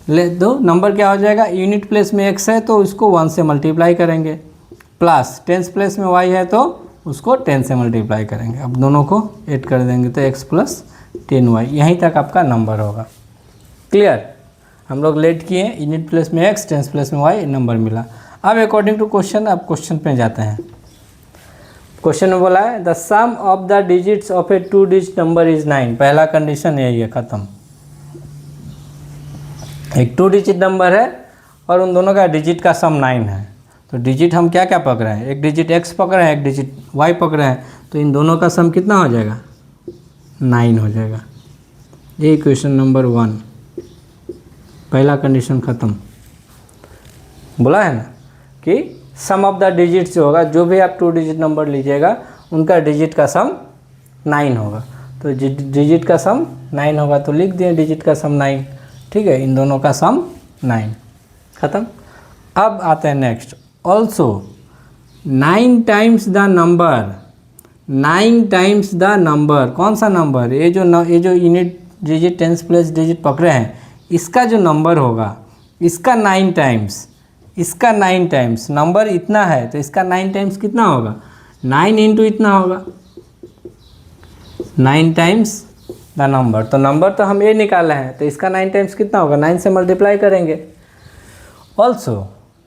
Speaker 1: ले दो, नंबर क्या हो जाएगा, यूनिट प्लेस में x है तो इसको 1 से मल्टीप्लाई करेंगे, प्लस टेंस प्लेस में y है तो उसको 10 से मल्टीप्लाई करेंगे। अब दोनों को ऐड कर देंगे तो x प्लस 10y, यहीं तक आपका नंबर होगा। क्लियर, हम लोग लेट किए, यूनिट प्लेस में x, टेंस प्लेस में y, नंबर मिला। अब अकॉर्डिंग टू क्वेश्चन, अब क्वेश्चन पे जाते हैं। क्वेश्चन में बोला है the sum of the digits of a 2 digit number is 9। पहला कंडीशन यही है, खत्म। एक 2 डिजिट नंबर है और उन दोनों का डिजिट का सम 9 है, तो डिजिट हम क्या क्या पकड़े हैं, एक डिजिट x पकड़े हैं, एक डिजिट y पकड़े हैं, तो इन दोनों का सम कितना हो जाएगा, 9 हो जाएगा। ये क्वेश्चन नंबर 1, पहला कंडीशन ख़त्म। बोला है ना कि सम ऑफ द डिजिट से होगा, जो भी आप 2 डिजिट नंबर लीजिएगा उनका डिजिट का सम 9 होगा, तो डिजिट का सम 9 होगा तो लिख दिए डिजिट का सम 9। ठीक है, इन दोनों का सम 9, ख़त्म। अब आते हैं next, also 9 times the number, 9 times the number, कौन सा नंबर, ये जो unit digit tens place digit पकड़े हैं, इसका जो नंबर होगा इसका 9 टाइम्स, इसका 9 टाइम्स, नंबर इतना है तो इसका 9 टाइम्स कितना होगा, 9 इंटू इतना होगा, 9 टाइम्स द नंबर, तो नंबर तो हम ये निकाले हैं तो इसका 9 टाइम्स कितना होगा, 9 से मल्टीप्लाई करेंगे। Also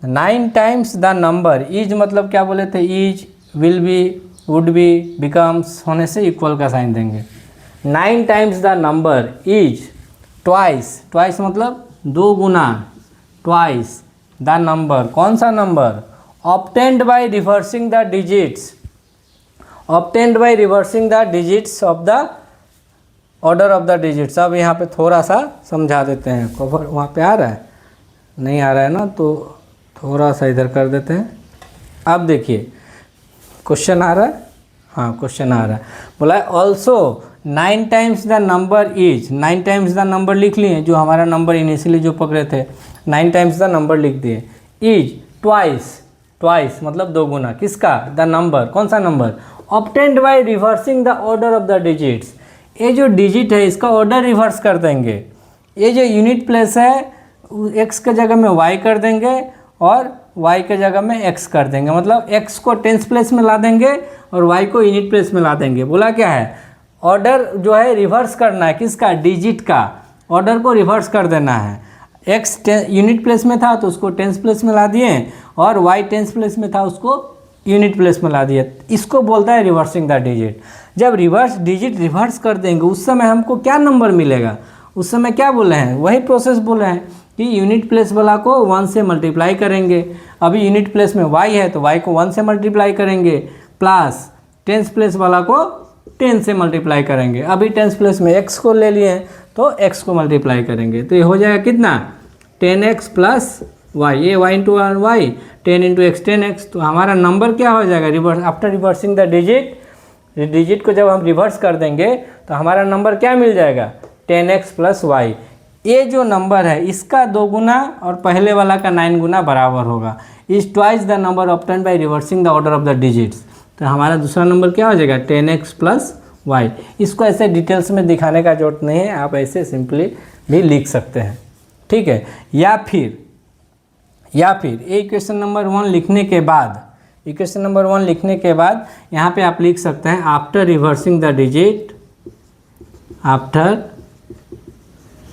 Speaker 1: 9 times the number, is मतलब क्या बोले थे, is, will be, would be, becomes होने से इक्वल का साइन देंगे। 9 times the number is twice, twice मतलब 2 गुना, ट्वाइस द नंबर, कौन सा number, obtained by reversing the digits, obtained by reversing the digits of the order of the digits. अब यहाँ पे थोड़ा सा समझा देते हैं, कवर वहाँ पे आ रहा है, नहीं आ रहा है ना, तो थोड़ा सा इधर कर देते हैं। अब देखिए क्वेश्चन आ रहा है, हाँ क्वेश्चन आ रहा है, बोला है also 9 times the number is, 9 times the number लिख लिए, जो हमारा नंबर इनिशियली जो पकड़े थे 9 टाइम्स द नंबर लिख दिए, इज ट्वाइस, ट्वाइस मतलब 2 गुना, किसका, द नंबर, कौन सा number, obtained by reversing the order of the digits, ये जो डिजिट है इसका ऑर्डर रिवर्स कर देंगे, ये जो यूनिट प्लेस है x के जगह में y कर देंगे और y के जगह में x कर देंगे, मतलब x को टेंस प्लेस में ला देंगे और y को यूनिट प्लेस में ला देंगे। बोला क्या है, ऑर्डर जो है रिवर्स करना है, किसका, डिजिट का, ऑर्डर को रिवर्स कर देना है। x यूनिट प्लेस में था तो उसको टेंस प्लेस में ला दिए और y टेंस प्लेस में था उसको यूनिट प्लेस में ला दिए, इसको बोलता है रिवर्सिंग द डिजिट। जब रिवर्स डिजिट रिवर्स कर देंगे उस समय हमको क्या नंबर मिलेगा, उस समय क्या बोले हैं, वही प्रोसेस बोले हैं कि यूनिट प्लेस वाला को 1 से मल्टीप्लाई करेंगे। अभी यूनिट प्लेस में y है तो y को 1 से मल्टीप्लाई करेंगे, प्लस टेंस प्लेस वाला को 10 से मल्टीप्लाई करेंगे। अभी टेंस प्लेस में x को ले लिए हैं तो x को मल्टीप्लाई करेंगे, तो ये हो जाएगा कितना, 10x प्लस y, ये y into y, 10 into x 10x, तो हमारा नंबर क्या हो जाएगा, reverse, after reversing the digit, digit को जब हम रिवर्स कर देंगे तो हमारा नंबर क्या मिल जाएगा, 10x प्लस y। ये जो नंबर है इसका 2 गुना और पहले वाला का 9 गुना बराबर होगा, is twice the number obtained by reversing the order of the digits. तो हमारा दूसरा नंबर क्या हो जाएगा, 10x प्लस y। इसको ऐसे डिटेल्स में दिखाने का जरूरत नहीं है, आप ऐसे सिंपली भी लिख सकते हैं, ठीक है। या फिर इक्वेशन नंबर 1 लिखने के बाद, इक्वेशन नंबर 1 लिखने के बाद यहाँ पे आप लिख सकते हैं after reversing the digit, after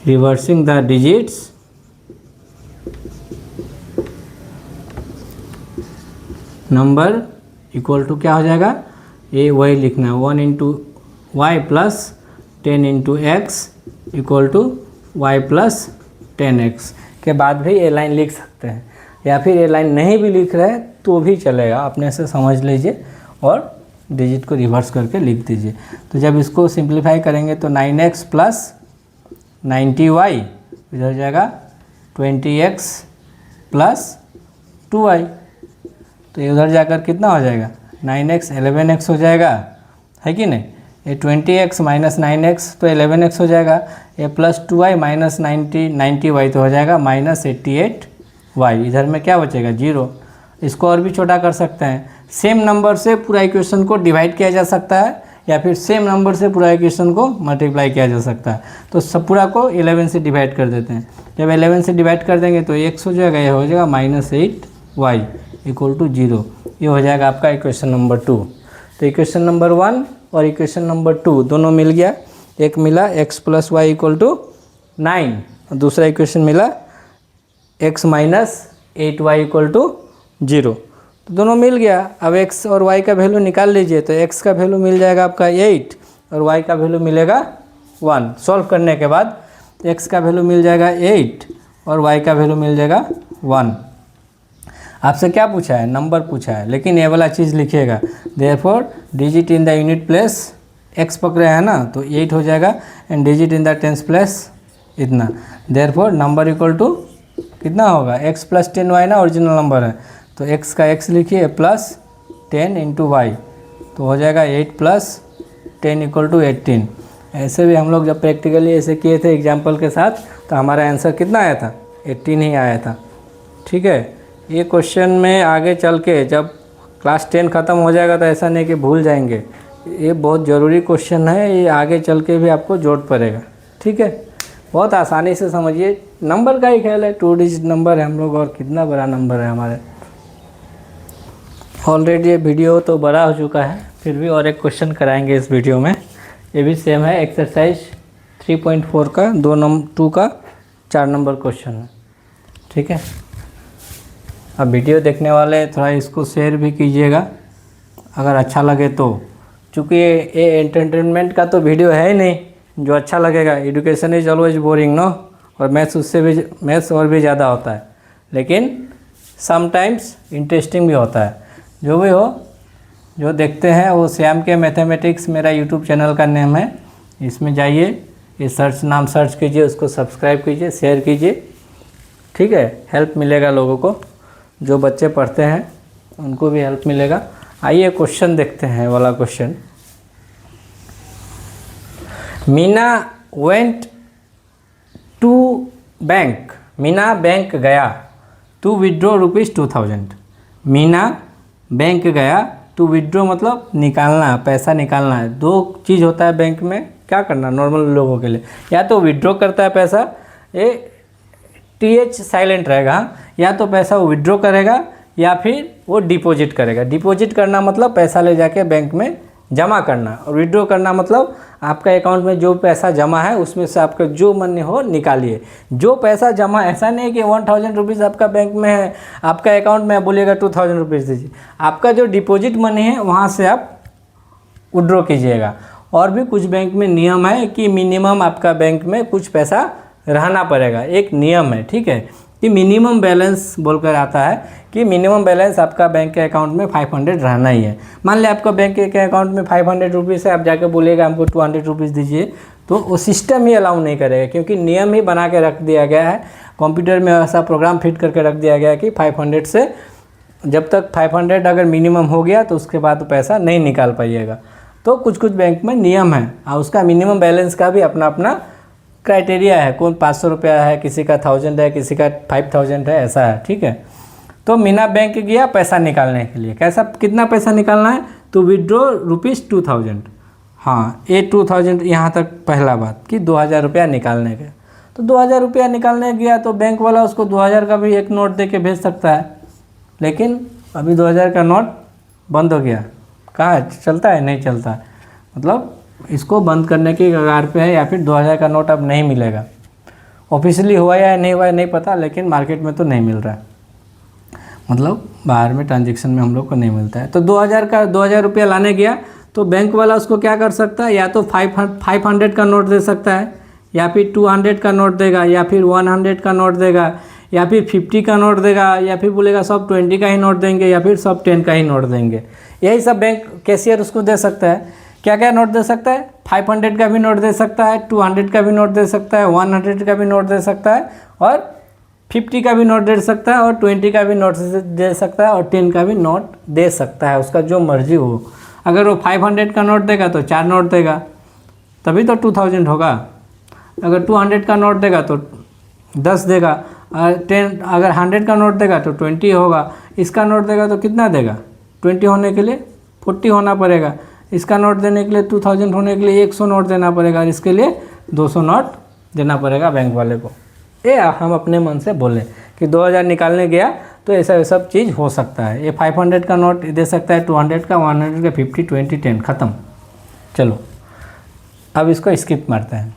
Speaker 1: reversing the digits number equal to क्या हो जाएगा, ये वही लिखना है, 1 into y plus 10 into x equal to y plus 10x के बाद भी ये लाइन लिख सकते हैं, या फिर ये लाइन नहीं भी लिख रहे तो भी चलेगा, अपने से समझ लीजिए और डिजिट को रिवर्स करके लिख दीजिए। तो जब इसको सिंप्लीफाई करेंगे तो 9x प्लस 90y इधर हो जाएगा 20x प्लस 2y, तो ये उधर जाकर कितना हो जाएगा, 9x 11x हो जाएगा, है कि नहीं। ये 20x माइनस 9x तो 11x हो जाएगा, ये प्लस 2y माइनस 90y तो हो जाएगा माइनस 88y। इधर में क्या बचेगा, 0। इसको और भी छोटा कर सकते हैं, सेम नंबर से पूरा इक्वेशन को डिवाइड किया जा सकता है
Speaker 2: या फिर सेम नंबर से पूरा इक्वेशन को मल्टीप्लाई किया जा सकता है। तो सब पूरा को 11 से डिवाइड कर देते हैं। जब 11 से डिवाइड कर देंगे तो x हो जाएगा, यह हो जाएगा -8y = 0। ये हो जाएगा आपका इक्वेशन नंबर 2। तो इक्वेशन नंबर 1 और इक्वेशन नंबर 2 दोनों मिल गया। एक मिला x + y = 9 और दूसरा इक्वेशन मिला x - 8y = 0। तो दोनों मिल गया। अब x और y का वैल्यू निकाल लीजिए। तो x का वैल्यू मिल जाएगा आपका 8 और y का वैल्यू मिलेगा 1। सॉल्व करने के बाद x का वैल्यू मिल जाएगा 8 और y का वैल्यू मिल जाएगा 1। आपसे क्या पूछा है? नंबर पूछा है, लेकिन ये वाला चीज़ लिखिएगा। Therefore digit in the unit place x पकड़े हैं ना, तो 8 हो जाएगा and digit in the tens place इतना। देयरफॉर नंबर इक्वल टू कितना होगा? x + 10y ना ओरिजिनल नंबर है, तो x का x लिखिए प्लस 10 × y, तो हो जाएगा 8 + 10 = 18। ऐसे भी हम लोग जब प्रैक्टिकली ऐसे किए थे एग्जाम्पल के साथ, तो हमारा आंसर कितना आया था? 18 ही आया था। ठीक है, ये क्वेश्चन में आगे चल के जब क्लास 10 ख़त्म हो जाएगा तो ऐसा नहीं कि भूल जाएंगे। ये बहुत ज़रूरी क्वेश्चन है, ये आगे चल के भी आपको ज़रूरत पड़ेगा। ठीक है, बहुत आसानी से समझिए। नंबर का ही ख्याल है, 2 डिजिट नंबर है हम लोग, और कितना बड़ा नंबर है हमारे। ऑलरेडी ये वीडियो तो बड़ा हो चुका है, फिर भी और एक क्वेश्चन कराएंगे इस वीडियो में। ये भी सेम है, एक्सरसाइज 3.4 का 2 का 4 नंबर क्वेश्चन है। ठीक है, अब वीडियो देखने वाले थोड़ा इसको शेयर भी कीजिएगा अगर अच्छा लगे तो, चूँकि ये एंटरटेनमेंट का तो वीडियो है ही नहीं जो अच्छा लगेगा। Education is always boring no, और मैथ्स और भी ज़्यादा होता है, लेकिन समटाइम्स इंटरेस्टिंग भी होता है। जो भी हो, जो देखते हैं वो श्याम के मैथमेटिक्स मेरा यूट्यूब चैनल का नेम है, इसमें जाइए, ये नाम सर्च कीजिए, उसको सब्सक्राइब कीजिए, शेयर कीजिए। ठीक है, हेल्प मिलेगा लोगों को, जो बच्चे पढ़ते हैं उनको भी हेल्प मिलेगा। आइए क्वेश्चन देखते हैं। वाला question, Meena went to bank, Meena bank गया टू विड्रॉ ₹2000। मीना बैंक गया टू विड्रॉ मतलब निकालना, पैसा निकालना है। 2 चीज़ होता है बैंक में, क्या करना नॉर्मल लोगों के लिए, या तो विड्रॉ करता है पैसा, ये TH साइलेंट रहेगा, या तो पैसा वो विड्रॉ करेगा या फिर वो डिपॉजिट करेगा। डिपॉजिट करना मतलब पैसा ले जाके बैंक में जमा करना, और विड्रॉ करना मतलब आपका अकाउंट में जो पैसा जमा है उसमें से आपका जो मन हो निकालिए। जो पैसा जमा, ऐसा नहीं कि 1000 रुपीज़ आपका बैंक में है, आपका अकाउंट में बोलिएगा 2000 रुपीज़ दीजिए। आपका जो डिपॉजिट मनी है वहाँ से आप विड्रॉ कीजिएगा। और भी कुछ बैंक में नियम है कि मिनिमम आपका बैंक में कुछ पैसा रहना पड़ेगा, एक नियम है। ठीक है, कि मिनिमम बैलेंस बोलकर आता है कि मिनिमम बैलेंस आपका बैंक के अकाउंट में 500 रहना ही है। मान लिया आपका बैंक के अकाउंट में 500 रुपीज़ है, आप जाके बोलिएगा हमको 200 रुपीज़ दीजिए, तो वो सिस्टम ही अलाउ नहीं करेगा, क्योंकि नियम ही बना के रख दिया गया है। कंप्यूटर में ऐसा प्रोग्राम फिट करके रख दिया गया है कि 500 से जब तक 500 अगर मिनिमम हो गया तो उसके बाद पैसा नहीं निकाल पाइएगा। तो कुछ कुछ बैंक में नियम है, और उसका मिनिमम बैलेंस का भी अपना अपना क्राइटेरिया है। कौन 500 रुपया है, किसी का 1000 है, किसी का 5000 है, ऐसा है। ठीक है, तो मीना बैंक गया पैसा निकालने के लिए। कैसा, कितना पैसा निकालना है? तो विड्रॉ ₹2000। हाँ, ये 2000 यहाँ तक पहला बात कि 2000 रुपया निकालने के। तो 2000 रुपया निकालने गया तो बैंक वाला उसको 2000 का भी एक नोट दे के भेज सकता है, लेकिन अभी 2000 का नोट बंद हो गया। कहाँ चलता है? नहीं चलता है, मतलब इसको बंद करने की कगार पे है, या फिर 2000 का नोट अब नहीं मिलेगा। ऑफिशियली हुआ या नहीं हुआ नहीं पता, लेकिन मार्केट में तो नहीं मिल रहा है, मतलब बाहर में ट्रांजेक्शन में हम लोग को नहीं मिलता है। तो 2000 रुपया लाने गया तो बैंक वाला उसको क्या कर सकता है? या तो 500 का नोट दे सकता है, या फिर 200 का नोट देगा, या फिर 100 का नोट देगा, या फिर 50 का नोट देगा, या फिर बोलेगा सब 20 का ही नोट देंगे, या फिर सब 10 का ही नोट देंगे। यही सब बैंक कैशियर उसको दे सकता है। क्या क्या नोट दे सकता है? 500 का भी नोट दे सकता है, 200 का भी नोट दे सकता है, 100 का भी नोट दे सकता है, और 50 का भी नोट दे सकता है, और 20 का भी नोट दे सकता है, और 10 का भी नोट दे सकता है, उसका जो मर्जी हो। अगर वो 500 का नोट देगा तो 4 नोट देगा, तभी तो 2000 होगा। अगर 200 का नोट देगा तो 10 देगा, अगर 100 का नोट देगा तो 20 होगा। इसका नोट देगा तो कितना देगा? 20 होने के लिए 40 होना पड़ेगा। इसका नोट देने के लिए 2000 होने के लिए 100 नोट देना पड़ेगा और इसके लिए 200 नोट देना पड़ेगा बैंक वाले को। ये हम अपने मन से बोलें कि 2000 निकालने गया तो ऐसा सब चीज़ हो सकता है। ये 500 का नोट दे सकता है, 200 का, 100 का, 50, 20, 10 ख़त्म। चलो अब इसको स्किप मारते हैं।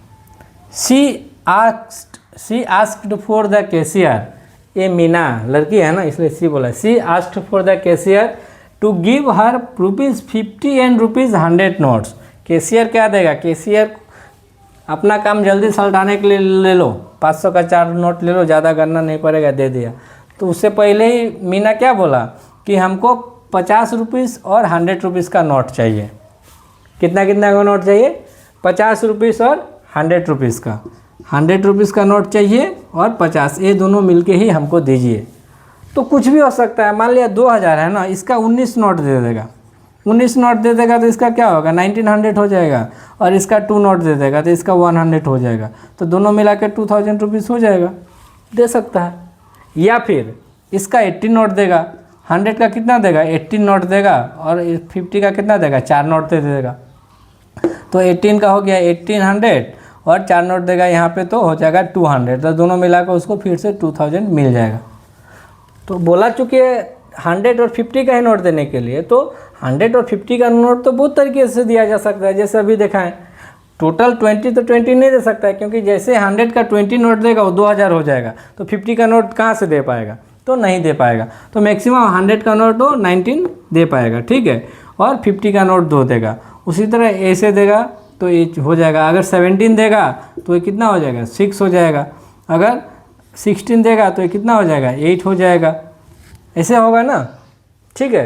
Speaker 2: She asked for the cashier, ये मीना लड़की है ना इसलिए सी बोला। She asked for the cashier to give her ₹50 and ₹100 notes. Cashier क्या देगा? कैशियर अपना काम जल्दी सलटाने के लिए ले लो, 500 का 4 नोट ले लो, ज़्यादा करना नहीं पड़ेगा, दे दिया। तो उससे पहले ही मीना क्या बोला कि हमको ₹50 और ₹100 का नोट चाहिए। कितना कितना का नोट चाहिए? ₹50 और ₹100 का। ₹100 का नोट चाहिए और 50, ये दोनों मिलके ही हमको दीजिए। तो कुछ भी हो सकता है, मान लिया 2000 है ना, इसका 19 नोट दे देगा। 19 नोट दे देगा तो इसका क्या होगा? 1900 हो जाएगा। और इसका 2 नोट दे देगा तो इसका 100 हो जाएगा। तो दोनों मिला के 2000 रुपीज़ हो जाएगा, दे सकता है। या फिर इसका 18 नोट देगा, 100 का कितना देगा? 18 नोट देगा और 50 का कितना देगा? 4 नोट दे देगा। तो 18 का हो गया 1800 और 4 नोट देगा यहाँ पे तो हो जाएगा 200। तो दोनों मिला कर उसको फिर से 2000 मिल जाएगा। तो बोला चूँकि 100 और 50 का ही नोट देने के लिए, तो 100 और 50 का नोट तो बहुत तरीके से दिया जा सकता है। जैसे अभी देखा है, टोटल 20 तो 20 नहीं दे सकता है, क्योंकि जैसे 100 का 20 नोट देगा वो 2000 हो जाएगा। तो 50 का नोट कहाँ से दे पाएगा? तो नहीं दे पाएगा। तो मैक्सिमम 100 का नोट वो 19 दे पाएगा, ठीक है। और 50 का नोट 2 देगा। उसी तरह ऐसे देगा तो ये हो जाएगा। अगर 17 देगा तो ये कितना हो जाएगा? 6 हो जाएगा। अगर 16 देगा तो ये कितना हो जाएगा? 8 हो जाएगा। ऐसे होगा ना, ठीक है।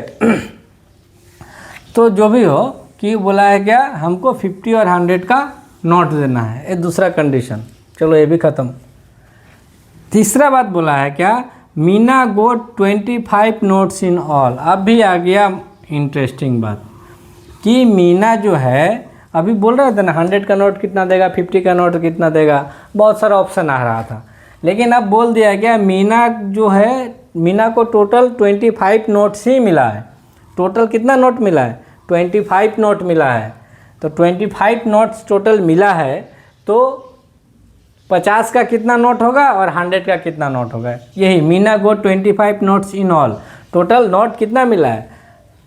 Speaker 2: तो जो भी हो कि बोला है क्या, हमको 50 और 100 का नोट देना है, ये दूसरा कंडीशन। चलो ये भी ख़त्म। तीसरा बात बोला है क्या, मीना गोट 25 नोट्स इन ऑल। अब भी आ गया इंटरेस्टिंग बात कि मीना जो है, अभी बोल रहे थे ना 100 का नोट कितना देगा, 50 का नोट कितना देगा, बहुत सारा ऑप्शन आ रहा था। लेकिन अब बोल दिया गया मीना जो है, मीना को टोटल 25 नोट्स ही मिला है। टोटल कितना नोट मिला है? 25 नोट मिला है। तो 25 नोट्स टोटल मिला है, तो 50 का कितना नोट होगा और 100 का कितना नोट होगा? यही Meena got 25 notes in all. Total note कितना मिला है?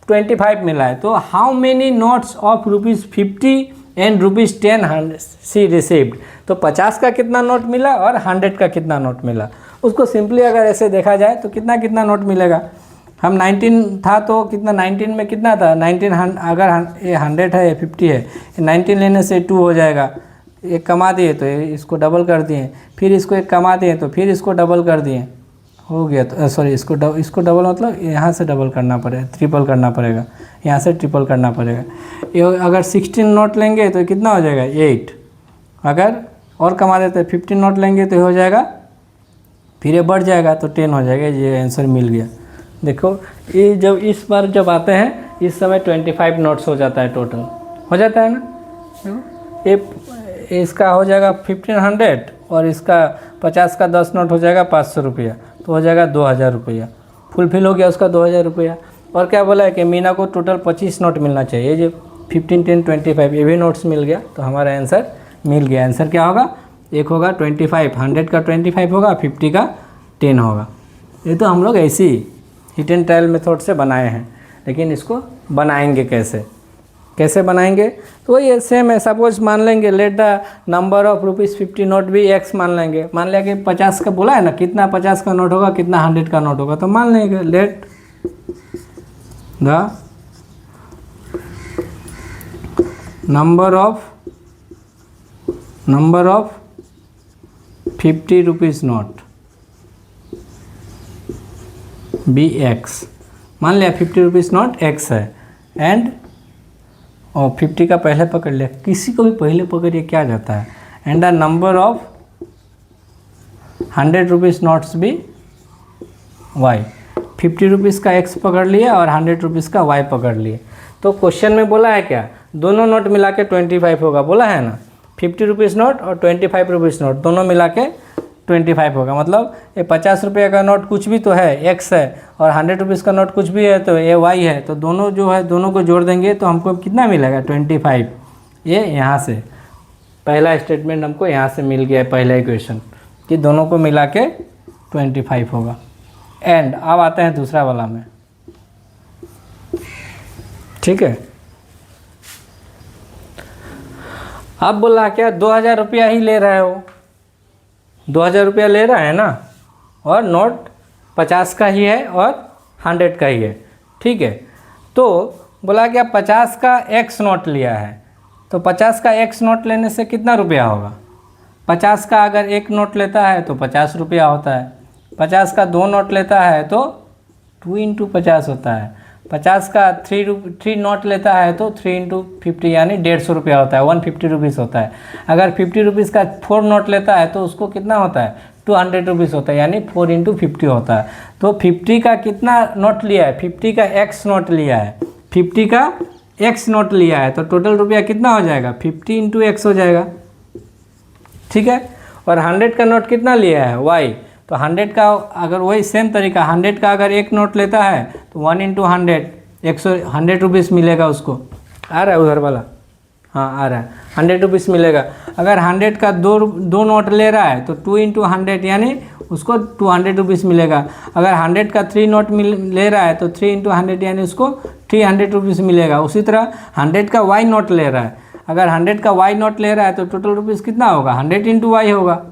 Speaker 2: 25 मिला है। तो how many notes of ₹50 and ₹10 she received. तो 50 का कितना नोट मिला और 100 का कितना नोट मिला। उसको सिंपली अगर ऐसे देखा जाए तो कितना कितना नोट मिलेगा। हम 19 था तो कितना, 19 में कितना था? 19, अगर ये 100 है, ये 50 है, 19 लेने से 2 हो जाएगा। एक कमा दिए तो इसको डबल कर दिए, फिर इसको एक कमा दिए तो फिर इसको डबल कर दिए, हो गया। तो सॉरी, इसको डबल मतलब यहाँ से डबल करना पड़ेगा, ट्रिपल करना पड़ेगा, यहाँ से ट्रिपल करना पड़ेगा। ये अगर 16 नोट लेंगे तो कितना हो जाएगा? 8। अगर और कमा देते 15 नोट लेंगे तो हो जाएगा, फिर ये बढ़ जाएगा तो 10 हो जाएगा। ये आंसर मिल गया। देखो ये जब इस बार जब आते हैं, इस समय 25 नोट्स हो जाता है, टोटल हो जाता है ना। ये इसका हो जाएगा 1500 और इसका 50 का 10 नोट हो जाएगा 500 रुपया, तो हो जाएगा 2000 रुपया। फुलफिल हो गया उसका 2000 रुपया। और क्या बोला है कि मीना को टोटल 25 नोट मिलना चाहिए। ये जो 15, 10, 25 ये भी नोट्स मिल गया, तो हमारा आंसर मिल गया। आंसर क्या होगा? एक होगा 25, 100 का 25 होगा, 50 का 10 होगा। ये तो हम लोग ऐसी हिट एंड ट्रायल मेथड से बनाए हैं, लेकिन इसको बनाएंगे कैसे बनाएंगे? तो ये सेम है। सपोज मान लेंगे let the number of ₹50 note भी x मान लेंगे। मान लिया कि 50 का बोला है ना, कितना 50 का नोट होगा, कितना 100 का नोट होगा। तो मान लेंगे let the number of ₹50 note be x। मान लिया ₹50 नोट x है, एंड और 50 का पहले पकड़ लिया, किसी को भी पहले पकड़िए क्या जाता है। And the number of ₹100 notes भी y। ₹50 का x पकड़ लिया और ₹100 का y पकड़ लिए। तो क्वेश्चन में बोला है क्या, दोनों नोट मिला के 25 होगा, बोला है ना। ₹50 नोट और ₹25 नोट दोनों मिला के 25 होगा। मतलब ये 50 रुपये का नोट कुछ भी तो है, x है, और 100 रुपीज़ का नोट कुछ भी है तो ये y है। तो दोनों जो है दोनों को जोड़ देंगे तो हमको कितना मिलेगा 25। ये यहाँ से पहला स्टेटमेंट हमको यहाँ से मिल गया है, पहला इक्वेशन कि दोनों को मिला के 25 होगा। एंड अब आते हैं दूसरा वाला में, ठीक है। अब बोला क्या 2000 रुपया ही ले रहे हो, 2000 रुपया ले रहा है ना, और नोट 50 का ही है और 100 का ही है, ठीक है। तो बोला क्या 50 का x नोट लिया है, तो 50 का x नोट लेने से कितना रुपया होगा। 50 का अगर एक नोट लेता है तो 50 रुपया होता है, 50 का 2 नोट लेता है तो 2 × 50 होता है, 50 का 3 नोट लेता है तो 3 × 50 यानी 150 रुपया होता है, 150 रुपीज़ होता है। अगर 50 रुपीज़ का 4 नोट लेता है तो उसको कितना होता है 200 रुपीज़ होता है, यानी 4 × 50 होता है। तो 50 का कितना नोट लिया है, 50 का x नोट लिया है, 50 का x नोट लिया है, तो टोटल रुपया कितना हो जाएगा 50 × x हो जाएगा, ठीक है। और 100 का नोट कितना लिया है y, तो 100 का अगर वही सेम तरीका 100 का अगर एक नोट लेता है तो 1 × 100 रुपीज़ मिलेगा उसको। आ रहा है उधर वाला, हाँ आ रहा है, 100 रुपीज़ मिलेगा। अगर 100 का दो नोट ले रहा है तो 2 × 100 यानी उसको 200 रुपीज़ मिलेगा। अगर 100 का 3 नोट ले रहा है तो 3 × 100 यानी उसको 300 रुपीज़ मिलेगा। उसी तरह 100 का y नोट ले रहा है, अगर 100 का y नोट ले रहा है तो टोटल रुपीज़ कितना होगा 100 × y होगा,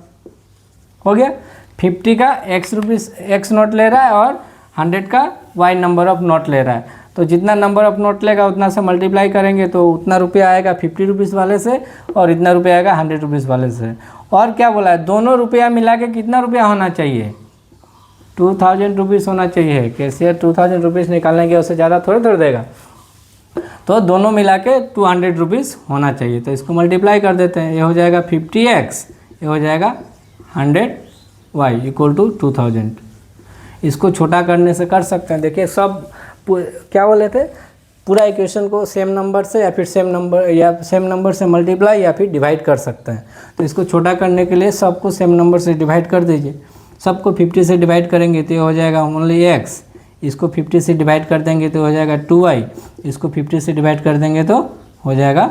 Speaker 2: हो गया। 50 का x नोट ले रहा है और 100 का y नंबर ऑफ नोट ले रहा है, तो जितना नंबर ऑफ नोट लेगा उतना से मल्टीप्लाई करेंगे तो उतना रुपया आएगा 50 रुपीज़ वाले से और इतना रुपया आएगा 100 रुपीज़ वाले से। और क्या बोला है, दोनों रुपया मिला के कितना रुपया होना चाहिए 2000 रुपीज़ होना चाहिए। कैशियर 2000 रुपीज़ निकालेंगे उससे ज़्यादा थोड़े देगा, तो दोनों मिला के 200 रुपीज़ होना चाहिए। तो इसको मल्टीप्लाई कर देते हैं, ये हो जाएगा 50x, ये हो जाएगा 100y = 2000। इसको छोटा करने से कर सकते हैं। देखिए सब क्या बोले थे, पूरा इक्वेशन को सेम नंबर से या फिर सेम नंबर से मल्टीप्लाई या फिर डिवाइड कर सकते हैं। तो इसको छोटा करने के लिए सबको सेम नंबर से डिवाइड कर दीजिए। सबको 50 से डिवाइड करेंगे तो ये हो जाएगा ओनली x, इसको 50 से डिवाइड कर देंगे तो हो जाएगा 2y, इसको 50 से डिवाइड कर देंगे तो हो जाएगा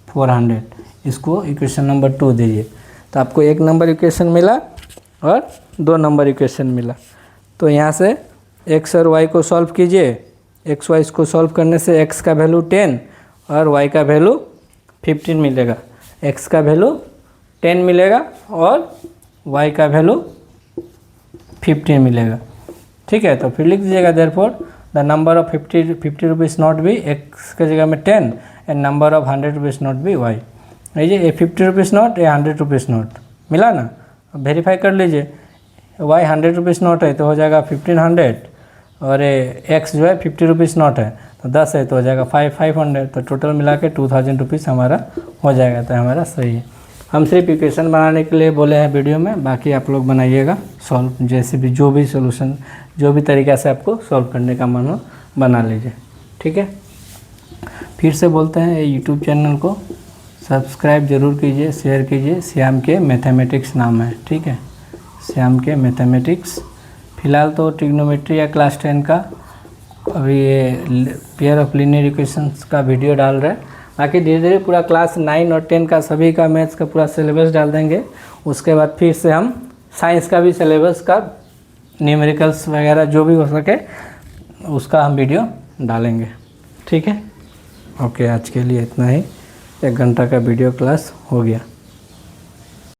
Speaker 2: 400। इसको इक्वेशन नंबर 2 दीजिए। तो आपको 1 नंबर इक्वेशन मिला और 2 नंबर इक्वेशन मिला। तो यहाँ से x और y को सॉल्व कीजिए। x y को सॉल्व करने से x का वैल्यू 10 और y का वैल्यू 15 मिलेगा। x का वैल्यू 10 मिलेगा और y का वैल्यू 15 मिलेगा, ठीक है। तो फिर लिख दीजिएगा therefore the number of 50 rupees note भी x के जगह में 10 and number of 100 rupees note भी y। ये 50 रुपीज़ नोट, ये 100 रुपीज़ नोट मिला ना, वेरीफाई कर लीजिए। y 100 रुपीज़ नोट है तो हो जाएगा 1500 और ये x जो है 50 रुपीज़ नोट है तो 10 है तो हो जाएगा 500। तो टोटल मिला के 2000 रुपीज़ हमारा हो जाएगा। तो हमारा सही है। हम सिर्फ इक्वेशन बनाने के लिए बोले हैं वीडियो में, बाकी आप लोग बनाइएगा सॉल्व, जैसे भी जो भी सोल्यूशन जो भी तरीक़ा से आपको सॉल्व करने का मन हो बना लीजिए, ठीक है। फिर से बोलते हैं यूट्यूब चैनल को सब्सक्राइब ज़रूर कीजिए, शेयर कीजिए। श्याम के मैथमेटिक्स नाम है, ठीक है, श्याम के मैथमेटिक्स। फ़िलहाल तो ट्रिग्नोमेट्री या क्लास 10 का अभी ये पेयर ऑफ लीनियर इक्वेशंस का वीडियो डाल रहे हैं। बाकी धीरे धीरे पूरा क्लास 9 और 10 का सभी का मैथ्स का पूरा सिलेबस डाल देंगे। उसके बाद फिर से हम साइंस का भी सिलेबस का न्यूमेरिकल्स वगैरह जो भी हो सके उसका हम वीडियो डालेंगे, ठीक है। ओके, आज के लिए इतना ही। 1 घंटा का वीडियो क्लास हो गया।